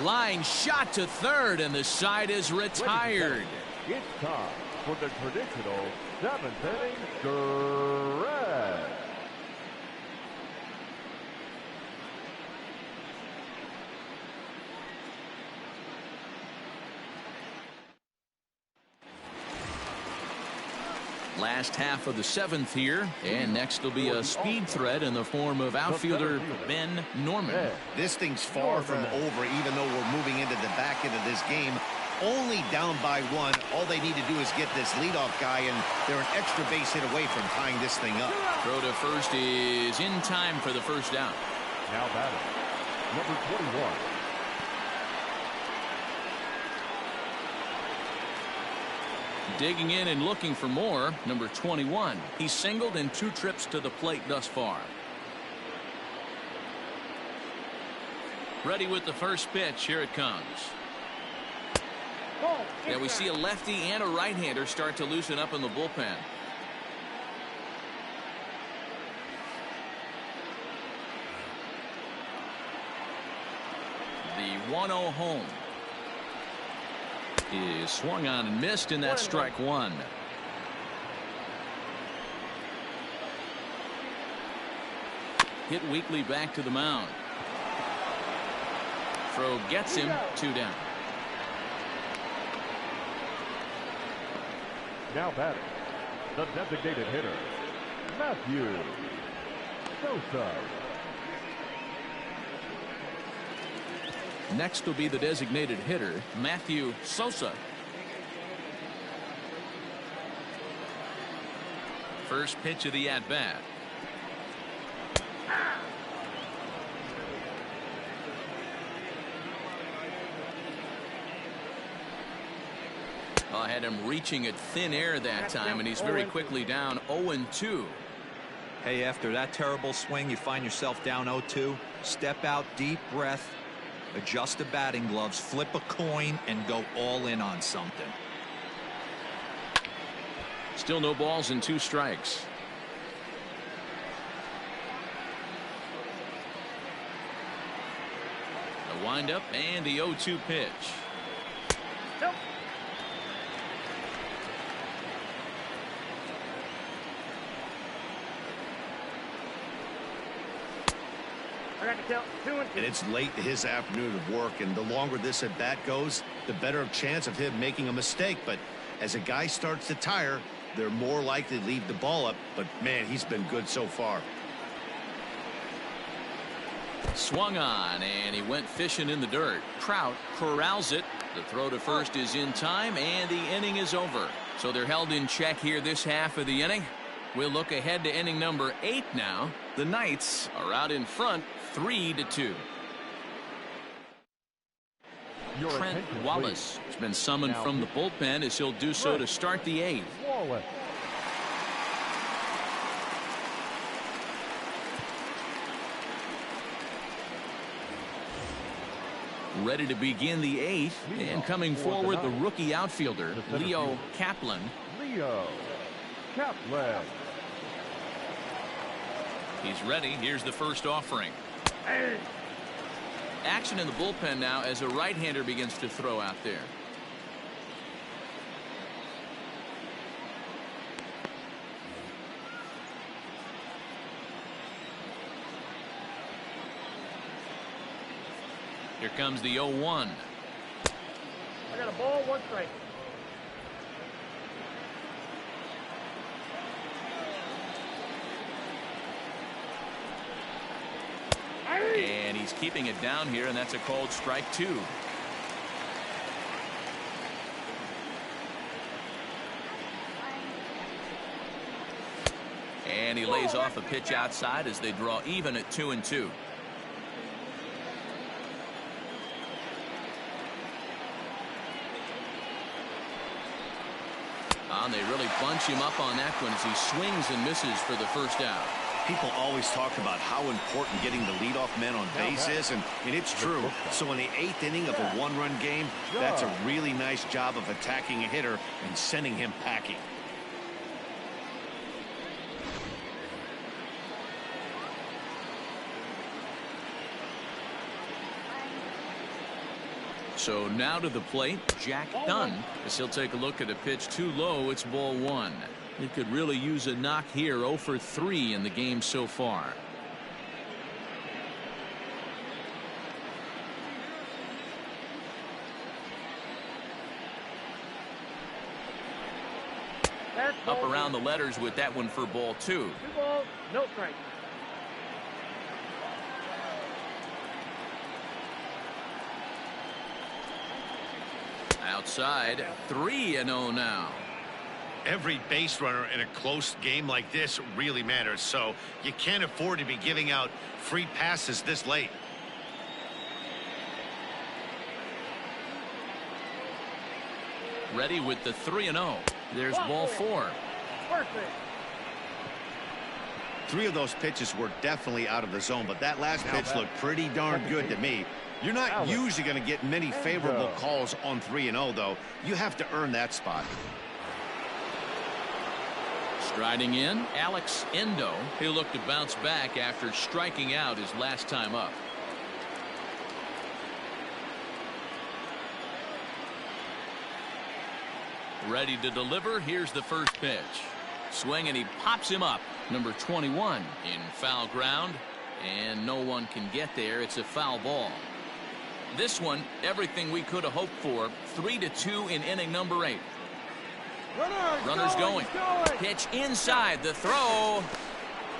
Line shot to third, and the side is retired. It's time for the traditional 7th inning stretch. Last half of the 7th here, and next will be a speed threat in the form of outfielder Ben Norman. This thing's far from over, even though we're moving into the back end of this game. Only down by 1. All they need to do is get this leadoff guy, and they're an extra base hit away from tying this thing up. Throw to first is in time for the first out. Now batting, number 21. Digging in and looking for more, number 21. He's singled in 2 trips to the plate thus far. Ready with the first pitch. Here it comes. Yeah, we see a lefty and a right-hander start to loosen up in the bullpen. The 1-0 home is swung on and missed, and that's strike 1. Hit weakly back to the mound. Throw gets him. 2 down. Now batting, the designated hitter, Matthew Sosa. Next will be the designated hitter, Matthew Sosa. First pitch of the at-bat. I had him reaching at thin air that time, and he's very quickly down 0-2. Hey, after that terrible swing, you find yourself down 0-2. Step out, deep breath, adjust the batting gloves, flip a coin, and go all in on something. Still no balls and 2 strikes. The windup and the 0-2 pitch. Nope. I got to count 2-2. And it's late in his afternoon of work, and the longer this at bat goes, the better chance of him making a mistake. But as a guy starts to tire, they're more likely to leave the ball up. But man, he's been good so far. Swung on, and he went fishing in the dirt. Trout corrals it. The throw to first is in time, and the inning is over. So they're held in check here this half of the inning. We'll look ahead to inning number 8 now. The Knights are out in front 3-2. Trent Wallace has been summoned from the bullpen as he'll do so to start the 8th. Wallace. Ready to begin the 8th, and coming forward the rookie outfielder Leo Kaplan. Leo Kaplan. He's ready. Here's the first offering. Action in the bullpen now as a right-hander begins to throw out there. Here comes the 0-1. I got a ball, 1 strike. And he's keeping it down here, and that's a called strike 2. And he lays off a pitch outside as they draw even at 2-2. And they really bunch him up on that one as he swings and misses for the first out. People always talk about how important getting the leadoff man on base is, and it's true. So in the 8th inning of a 1-run game, that's a really nice job of attacking a hitter and sending him packing. So now to the plate, Jack Dunn, as he'll take a look at a pitch too low. It's ball 1. He could really use a knock here. 0 for 3 in the game so far. Up around the letters with that one for ball 2. 2 balls, no strike. Outside, 3-0 now. Every base runner in a close game like this really matters, so you can't afford to be giving out free passes this late. Ready with the 3-0. There's ball 4. Perfect. 3 of those pitches were definitely out of the zone, but that last pitch looked pretty darn good to me. You're not usually going to get many favorable calls on 3-0, though. You have to earn that spot. Striding in, Alex Endo. He'll look to bounce back after striking out his last time up. Ready to deliver. Here's the first pitch. Swing, and he pops him up. Number 21 in foul ground, and no one can get there. It's a foul ball. This one, everything we could have hoped for. 3-2 in inning number 8. Runners going. Pitch inside. The throw.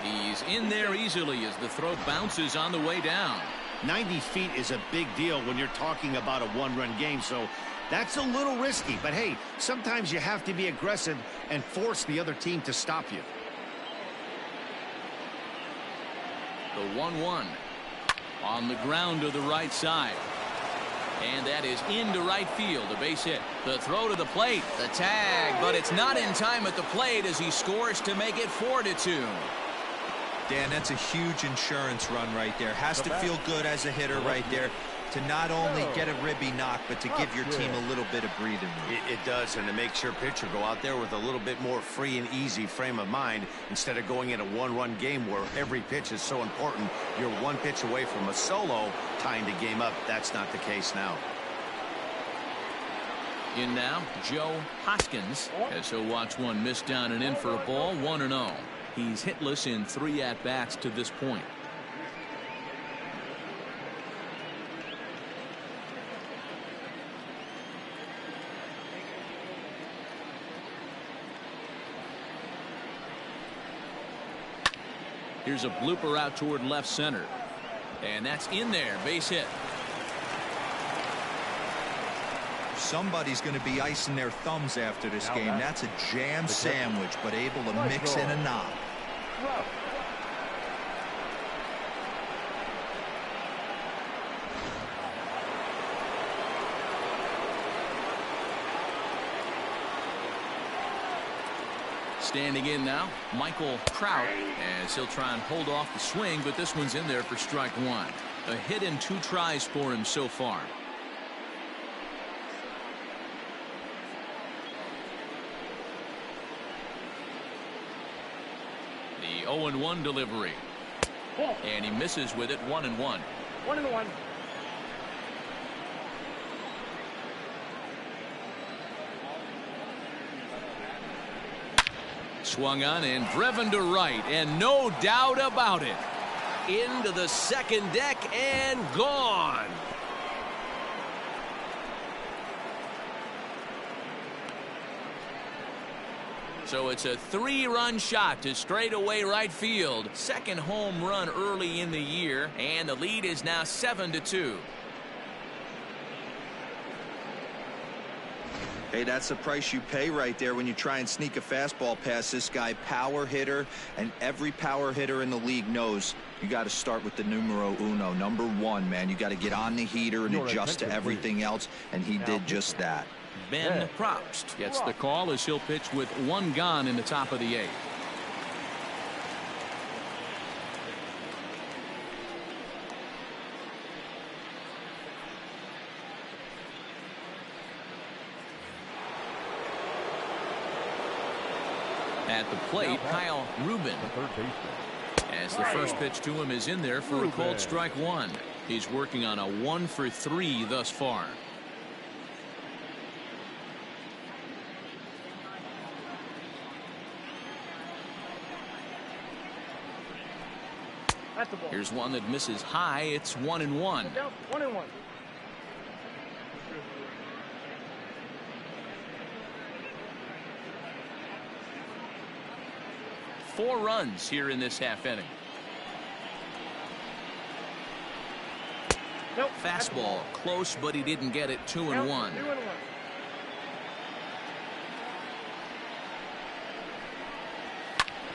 He's in there easily as the throw bounces on the way down. 90 feet is a big deal when you're talking about a 1-run game, so that's a little risky. But hey, sometimes you have to be aggressive and force the other team to stop you. The 1-1 on the ground to the right side. And that is into right field, a base hit. The throw to the plate, the tag, but it's not in time at the plate as he scores to make it 4-2. Dan, that's a huge insurance run right there. Has to feel good as a hitter right there to not only get a ribby knock, but to give your team a little bit of breathing room. It does, and it makes your pitcher go out there with a little bit more free and easy frame of mind instead of going in a one-run game where every pitch is so important. You're one pitch away from a solo tying the game up. That's not the case now. In now, Joe Hoskins, as he'll watch one miss down and in for a ball, 1-0. He's hitless in 3 at-bats to this point. Here's a blooper out toward left center. And that's in there, base hit. Somebody's going to be icing their thumbs after this game. That's a jam sandwich, but able to mix in a knock. Standing in now, Michael Trout, as he'll try and hold off the swing, but this one's in there for strike 1. A hit in 2 tries for him so far. The 0-1 delivery. And he misses with it, 1-1. 1-1. Swung on and driven to right, and no doubt about it. Into the second deck and gone. So it's a 3-run shot to straightaway right field. Second home run early in the year, and the lead is now 7-2. Hey, that's the price you pay right there when you try and sneak a fastball past this guy. Power hitter, and every power hitter in the league knows you got to start with the numero uno, number 1, man. You got to get on the heater and adjust to everything else, and he did just that. Ben Probst gets the call as he'll pitch with 1 gone in the top of the 8th. At the plate, Kyle Rubin, as the first pitch to him is in there for a called strike 1. He's working on a 1 for 3 thus far. That's the ball. Here's one that misses high. It's 1-1. 1-1. 4 runs here in this half inning. Nope. Fastball close, but he didn't get it. 2-1. 2-1.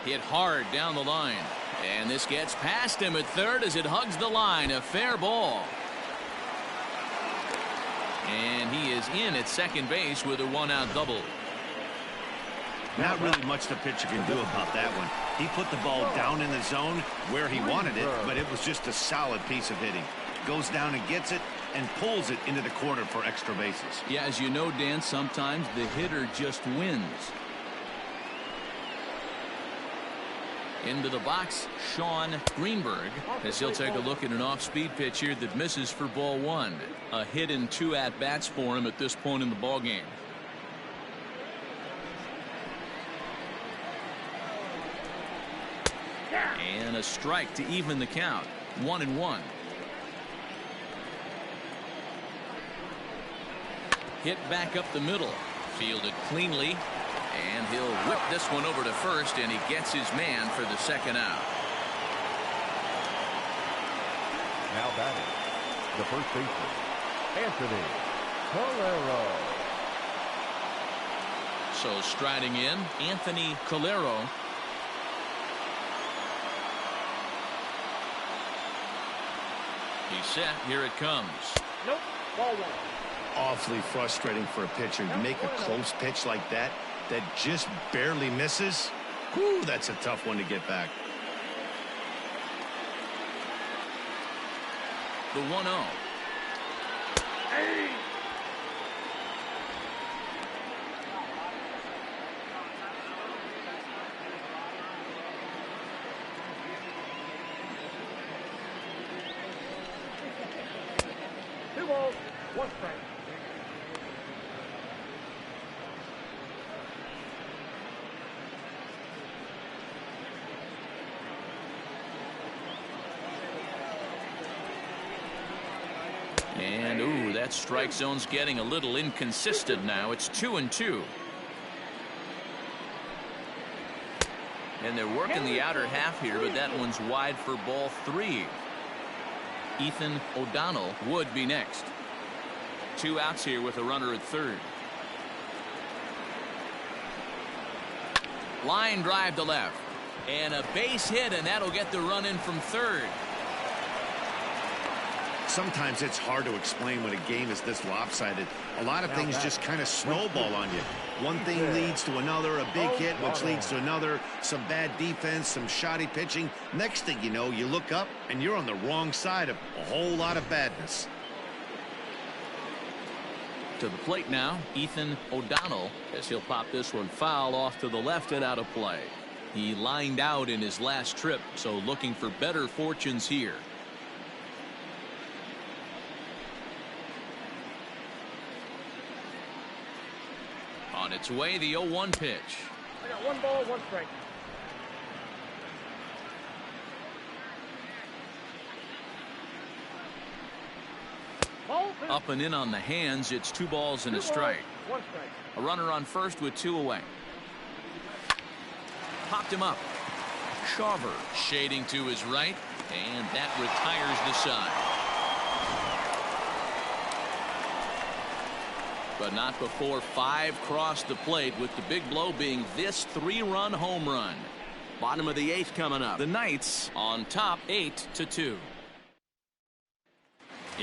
Hit hard down the line, and this gets past him at third as it hugs the line. A fair ball, and he is in at second base with a 1-out double. Not really much the pitcher can do about that one. He put the ball down in the zone where he wanted it, but it was just a solid piece of hitting. Goes down and gets it and pulls it into the corner for extra bases. Yeah, as you know, Dan, sometimes the hitter just wins. Into the box, Sean Greenberg, as he'll take a look at an off-speed pitch here that misses for ball 1. A hit in 2 at-bats for him at this point in the ballgame. And a strike to even the count. 1-1. Hit back up the middle. Fielded cleanly. And he'll whip this one over to first, and he gets his man for the second out. Now batting, the first baseman, Anthony Calero. So striding in, Anthony Calero. He's set. Here it comes. Nope. Ball 1. Awfully frustrating for a pitcher to make a close pitch like that just barely misses. Whew, that's a tough one to get back. The 1-0. Hey! Two balls, one strike. And, ooh, that strike zone's getting a little inconsistent now. It's 2-2. And they're working the outer half here, but that one's wide for ball 3. Ethan O'Donnell would be next. 2 outs here with a runner at third. Line drive to left. And a base hit, and that'll get the run in from third. Sometimes it's hard to explain when a game is this lopsided. A lot of things just kind of snowball on you. One thing leads to another, a big hit, which leads to another, some bad defense, some shoddy pitching. Next thing you know, you look up and you're on the wrong side of a whole lot of badness. To the plate now, Ethan O'Donnell, as he'll pop this one foul off to the left and out of play. He lined out in his last trip, so looking for better fortunes here. On its way, the 0-1 pitch. I got 1 ball, 1 strike. Ball 2. Up and in on the hands. It's 2 balls and a strike. 1 strike. A runner on first with 2 away. Popped him up. Shawver shading to his right, and that retires the side. But not before 5 crossed the plate, with the big blow being this 3-run home run. Bottom of the 8th coming up. The Knights on top 8-2.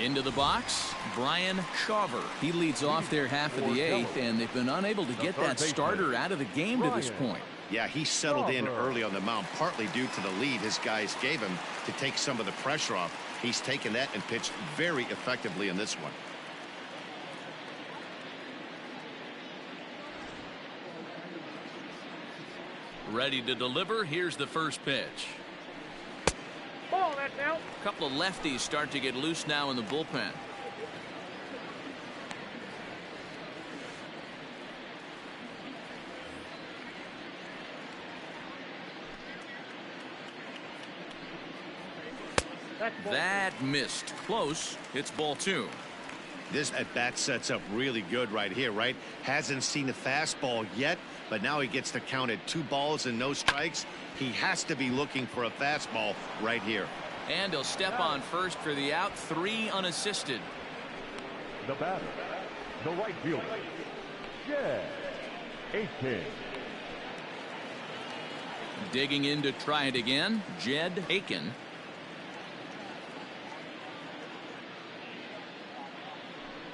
Into the box, Brian Shawver. He leads off their half of the 8th, and they've been unable to get that starter out of the game to this point. Yeah, he settled in early on the mound, partly due to the lead his guys gave him to take some of the pressure off. He's taken that and pitched very effectively in this one. Ready to deliver. Here's the first pitch. Ball, that's out. A couple of lefties start to get loose now in the bullpen. That missed. Close. It's ball 2. This at-bat sets up really good right here, right? Hasn't seen a fastball yet, but now he gets to count at 2 balls and no strikes. He has to be looking for a fastball right here. And he'll step on first for the out. 3 unassisted. The batter, the right fielder, Jed Aiken. Digging in to try it again, Jed Aiken.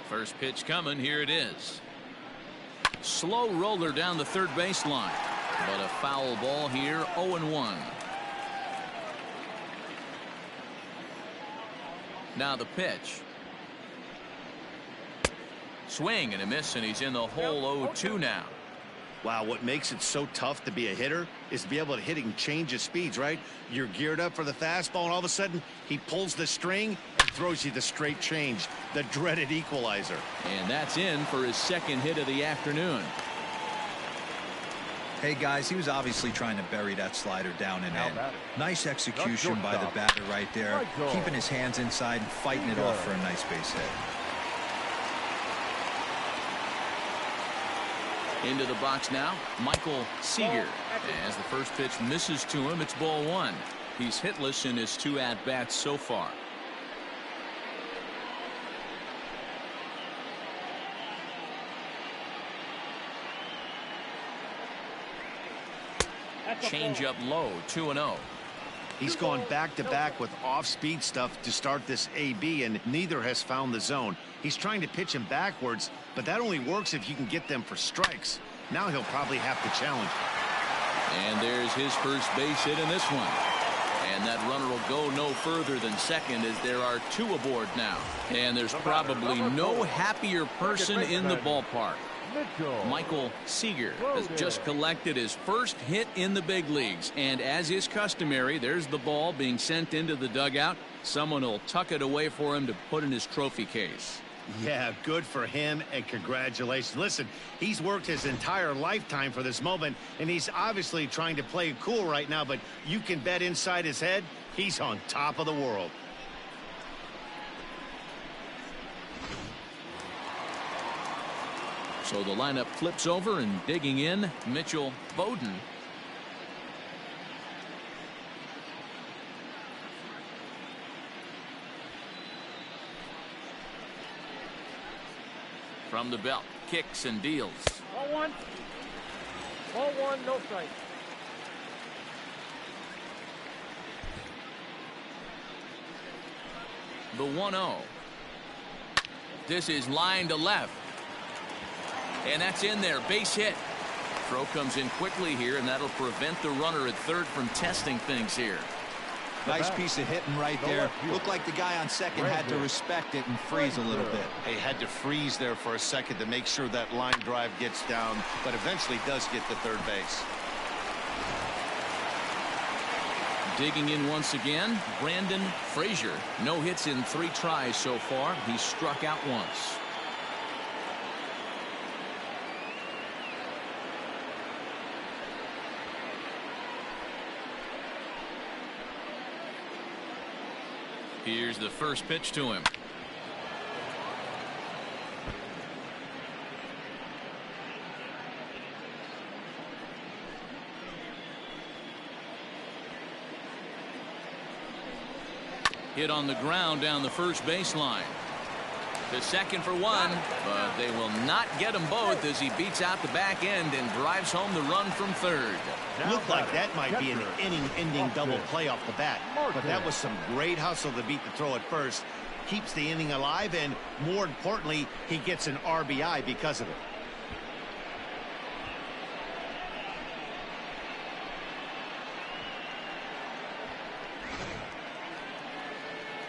First pitch coming. Here it is. Slow roller down the third baseline, but a foul ball here. 0-1. Now the pitch. Swing and a miss, and he's in the hole. 0-2 now. Wow, what makes it so tough to be a hitter is to be able to hit and change his speeds, right? You're geared up for the fastball, and all of a sudden he pulls the string and throws you the straight change, the dreaded equalizer. And that's in for his second hit of the afternoon. Hey guys, he was obviously trying to bury that slider down and in. Nice execution by the batter right there, keeping his hands inside and fighting it off for a nice base hit. Into the box now, Michael Seager. As the first pitch misses to him, it's ball 1. He's hitless in his 2 at-bats so far. Change up low, 2-0. He's gone back-to-back with off-speed stuff to start this AB, and neither has found the zone. He's trying to pitch him backwards, but that only works if you can get them for strikes. Now he'll probably have to challenge. And there's his first base hit in this one. And that runner will go no further than second, as there are 2 aboard now. And there's probably no happier person in the ballpark. Michael Seager has just collected his first hit in the big leagues. And as is customary, there's the ball being sent into the dugout. Someone will tuck it away for him to put in his trophy case. Yeah, good for him, and congratulations. Listen, he's worked his entire lifetime for this moment, and he's obviously trying to play it cool right now, but you can bet inside his head, he's on top of the world. So the lineup flips over, and digging in, Mitchell Bowden. From the belt, kicks and deals. Ball 1. Ball 1, no strike. The 1-0. This is line to left. And that's in there, base hit. Throw comes in quickly here, and that'll prevent the runner at third from testing things here. Nice piece of hitting right there. Looked like the guy on second had to respect it and freeze a little bit. He had to freeze there for a second to make sure that line drive gets down, but eventually does get to third base. Digging in once again, Brandon Frazier. No hits in 3 tries so far. He's struck out once. Here's the first pitch to him. Hit on the ground down the first baseline. To second for 1, but they will not get them both as he beats out the back end and drives home the run from third. Looked like that might be an inning-ending double play off the bat, but that was some great hustle to beat the throw at first. Keeps the inning alive, and more importantly, he gets an RBI because of it.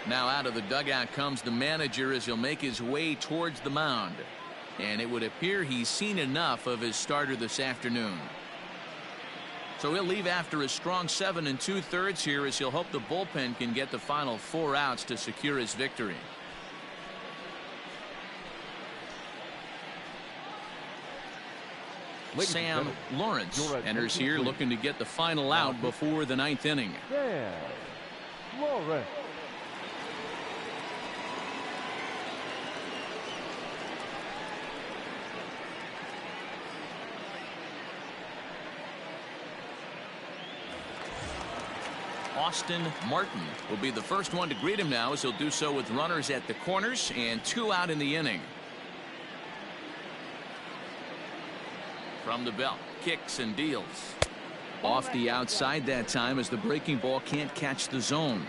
Now out of the dugout comes the manager as he'll make his way towards the mound. And it would appear he's seen enough of his starter this afternoon. So he'll leave after a strong 7 2/3 here, as he'll hope the bullpen can get the final 4 outs to secure his victory. Sam Lawrence enters here looking to get the final out before the 9th inning. Sam Lawrence. Austin Martin will be the first one to greet him now, as he'll do so with runners at the corners and 2 out in the inning. From the belt, kicks and deals. Off the outside that time, as the breaking ball can't catch the zone.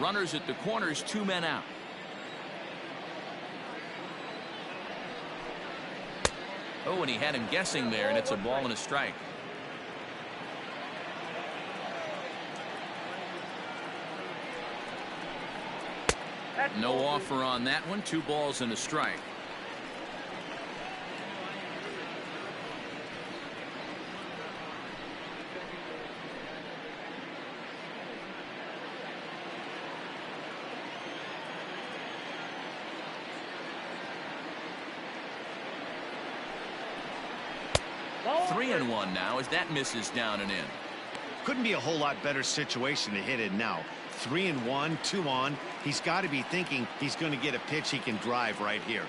Runners at the corners, 2 men out. Oh, and he had him guessing there, and it's a ball and a strike. No offer on that one. 2 balls and a strike. Ball 3-1 now, as that misses down and in. Couldn't be a whole lot better situation to hit in now. 3-1, 2 on. He's got to be thinking he's going to get a pitch he can drive right here.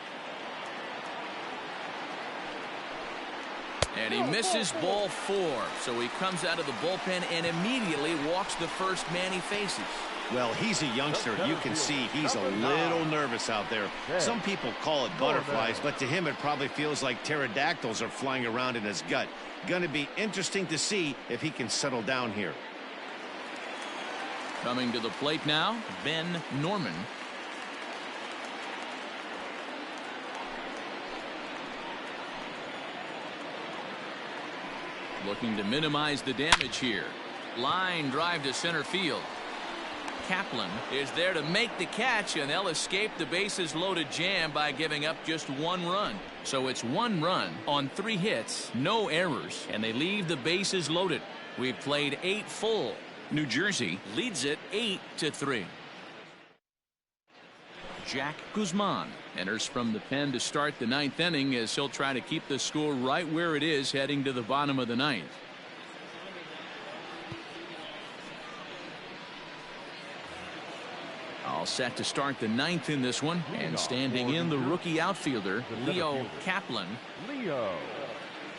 And he misses ball 4. So he comes out of the bullpen and immediately walks the first man he faces. Well, he's a youngster. You can see he's a little nervous out there. Some people call it butterflies, but to him it probably feels like pterodactyls are flying around in his gut. Going to be interesting to see if he can settle down here. Coming to the plate now, Ben Norman. Looking to minimize the damage here. Line drive to center field. Kaplan is there to make the catch, and they'll escape the bases loaded jam by giving up just 1 run. So it's 1 run on 3 hits, no errors, and they leave the bases loaded. We've played 8 full. New Jersey leads it 8-3. Jack Guzman enters from the pen to start the 9th inning as he'll try to keep the score right where it is heading to the bottom of the 9th. All set to start the 9th in this one, and standing in the rookie outfielder Leo Kaplan. Leo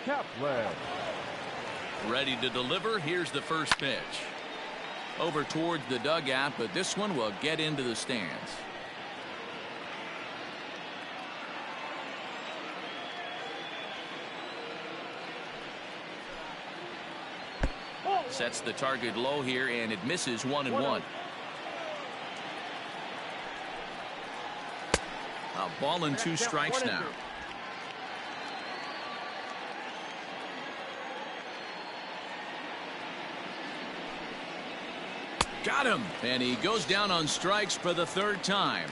Kaplan. Ready to deliver. Here's the first pitch. Over towards the dugout, but this one will get into the stands. Sets the target low here, and it misses 1-1. A ball and 2 strikes now. Got him, and he goes down on strikes for the 3rd time.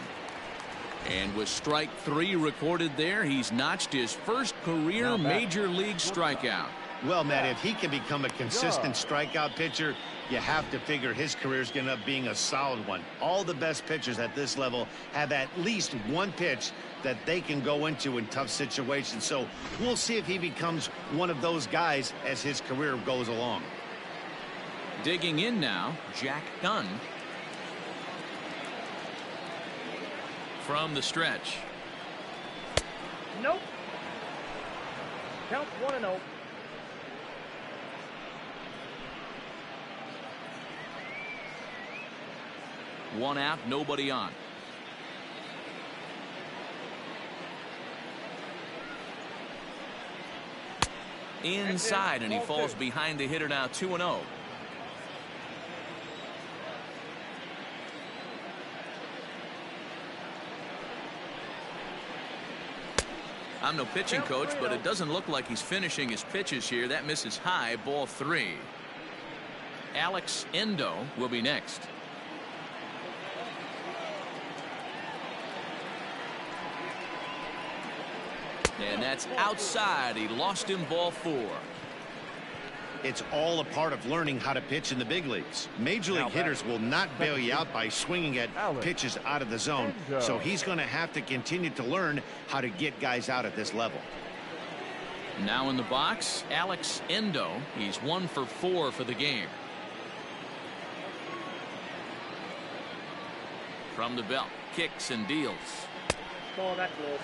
And with strike 3 recorded there, he's notched his first career major league strikeout. Well, Matt, if he can become a consistent strikeout pitcher, you have to figure his career is going to end up being a solid one. All the best pitchers at this level have at least 1 pitch that they can go into in tough situations. So we'll see if he becomes one of those guys as his career goes along. Digging in now, Jack Dunn. From the stretch. Nope. Count 1-0. One out, nobody on. Inside, and he falls behind the hitter now. 2-0. I'm no pitching coach, but it doesn't look like he's finishing his pitches here. That misses high, ball 3. Alex Endo will be next. And that's outside. He lost him, ball 4. It's all a part of learning how to pitch in the big leagues. Major league hitters will not bail you out by swinging at pitches out of the zone. So he's going to have to continue to learn how to get guys out at this level. Now in the box, Alex Endo. He's 1 for 4 for the game. From the belt, kicks and deals. Oh, that's close.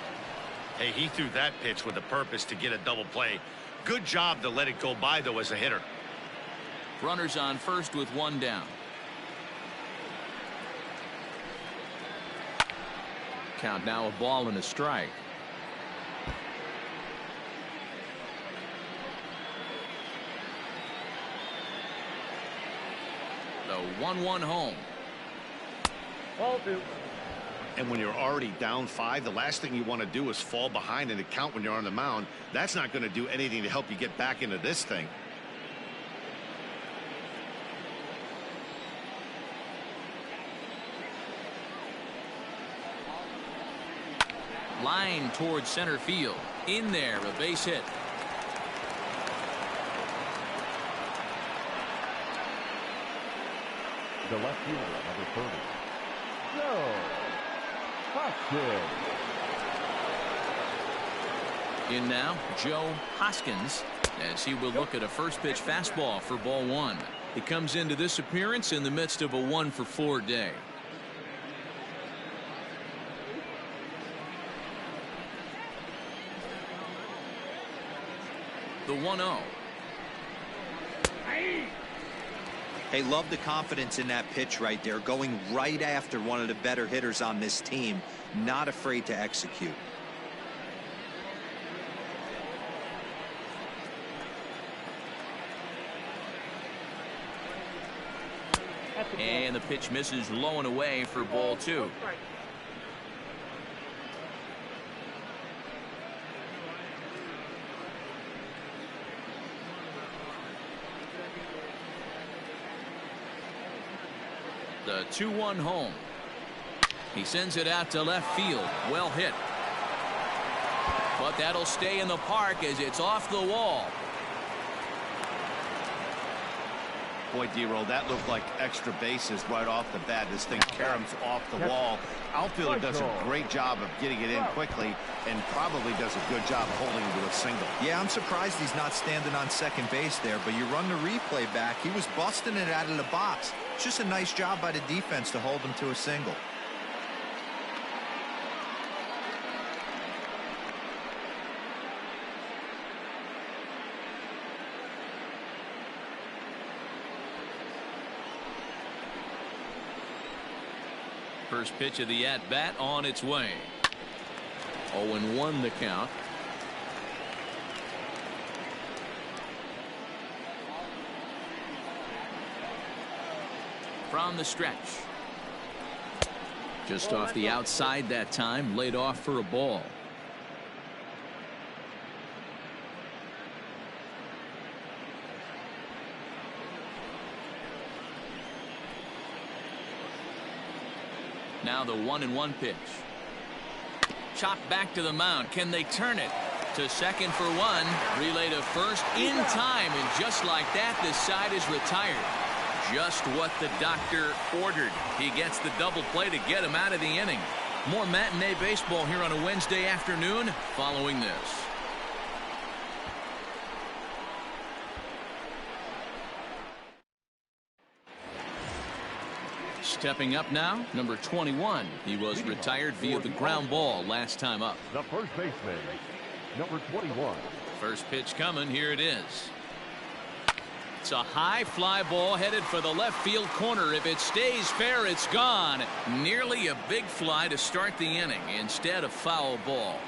Hey, he threw that pitch with a purpose to get a double play. Good job to let it go by, though, as a hitter. Runners on first with 1 down. Count now, a ball and a strike. The 1-1 home. Ball 2. And when you're already down 5, the last thing you want to do is fall behind in the count when you're on the mound. That's not going to do anything to help you get back into this thing. Line towards center field. In there, a base hit. The left fielder, number 30. Joe Hoskins. In now, Joe Hoskins, as he will look at a first pitch fastball for ball 1. He comes into this appearance in the midst of a 1 for 4 day. The 1-0. Hey, love the confidence in that pitch right there, going right after one of the better hitters on this team, not afraid to execute. And the pitch misses low and away for ball 2. The 2-1 home. He sends it out to left field. Well hit. But that'll stay in the park as it's off the wall. Boy, D-Roll, that looked like extra bases right off the bat. This thing caroms off the wall. Outfielder does a great job of getting it in quickly and probably does a good job of holding him to a single. Yeah, I'm surprised he's not standing on second base there, but you run the replay back. He was busting it out of the box. It's just a nice job by the defense to hold him to a single. First pitch of the at-bat on its way. 0-1 the count. From the stretch. Just off the outside that time, laid off for a ball. Now the 1-1 pitch. Chopped back to the mound. Can they turn it to second for one? Relay to first in time, and just like that, this side is retired. Just what the doctor ordered. He gets the double play to get him out of the inning. More matinee baseball here on a Wednesday afternoon following this. Stepping up now, number 21. He was retired via the ground ball last time up. The first baseman, number 21. First pitch coming. Here it is. It's a high fly ball headed for the left field corner. If it stays fair, it's gone. Nearly a big fly to start the inning. Instead, a foul ball.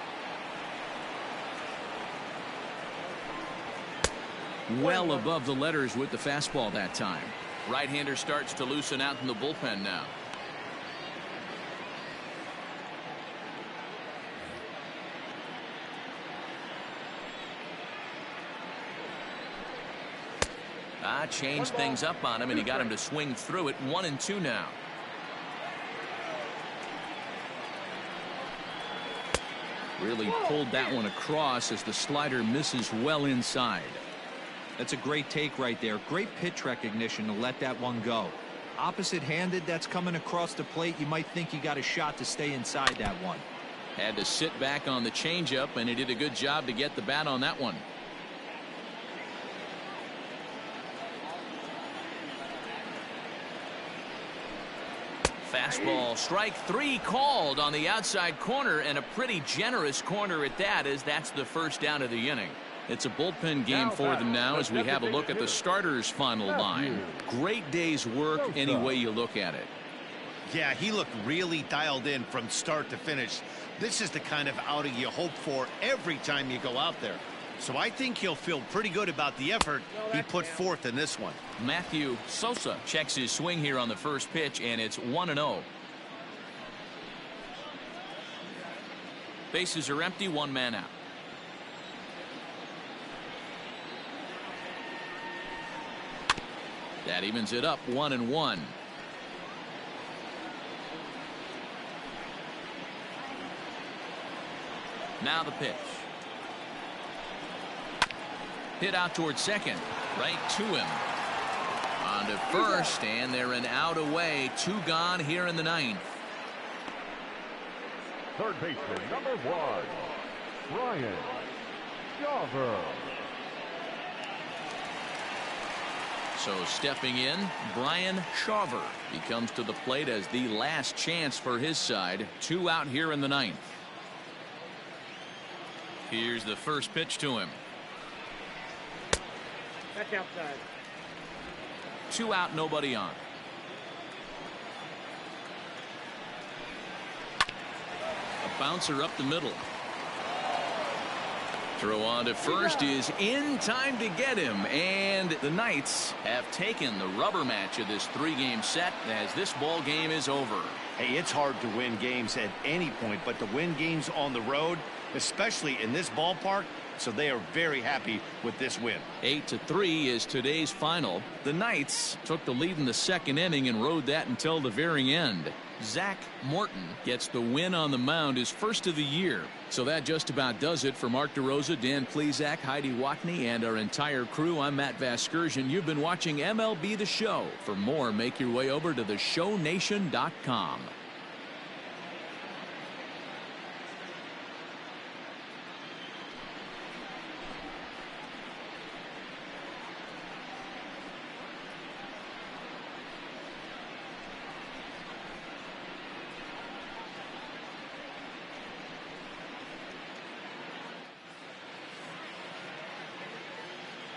Well above the letters with the fastball that time. Right-hander starts to loosen out in the bullpen now. Changed things up on him, and he got him to swing through it. 1-2 now. Really pulled that one across as the slider misses well inside. That's a great take right there. Great pitch recognition to let that one go. Opposite-handed, that's coming across the plate. You might think you got a shot to stay inside that one. Had to sit back on the changeup, and he did a good job to get the bat on that one. Fastball, strike 3 called on the outside corner, and a pretty generous corner at that, as that's the first down of the inning. It's a bullpen game for them now as we have a look at the starters' final line. Great day's work any way you look at it. Yeah, he looked really dialed in from start to finish. This is the kind of outing you hope for every time you go out there. So I think he'll feel pretty good about the effort he put forth in this one. Matthew Sosa checks his swing here on the first pitch, and it's 1-0. Bases are empty, 1 man out. That evens it up, 1-1. Now the pitch. Hit out towards second. Right to him. On to first, and they're an out away. 2 gone here in the 9th. Third baseman, number 1, Brian Shawver. So stepping in, Brian Shawver. He comes to the plate as the last chance for his side. 2 out here in the 9th. Here's the first pitch to him. That's outside. 2 out, nobody on. A bouncer up the middle. Throw on to first is in time to get him, and the Knights have taken the rubber match of this 3-game set as this ball game is over. Hey, it's hard to win games at any point, but to win games on the road, especially in this ballpark, so they are very happy with this win. 8-3 is today's final. The Knights took the lead in the 2nd inning and rode that until the very end. Zach Morton gets the win on the mound, his first of the year. So that just about does it for Mark DeRosa, Dan Plesac, Heidi Watney, and our entire crew. I'm Matt Vasgersian. You've been watching MLB The Show. For more, make your way over to theshownation.com.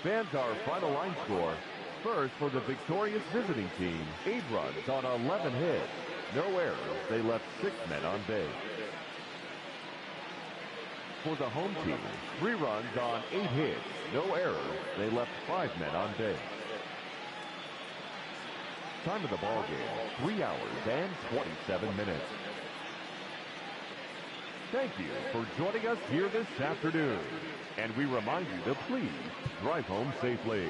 Fans, our final line score. First, for the victorious visiting team, 8 runs on 11 hits. No errors. They left 6 men on base. For the home team, 3 runs on 8 hits. No errors. They left 5 men on base. Time of the ball game, 3 hours and 27 minutes. Thank you for joining us here this afternoon. And we remind you to please drive home safely.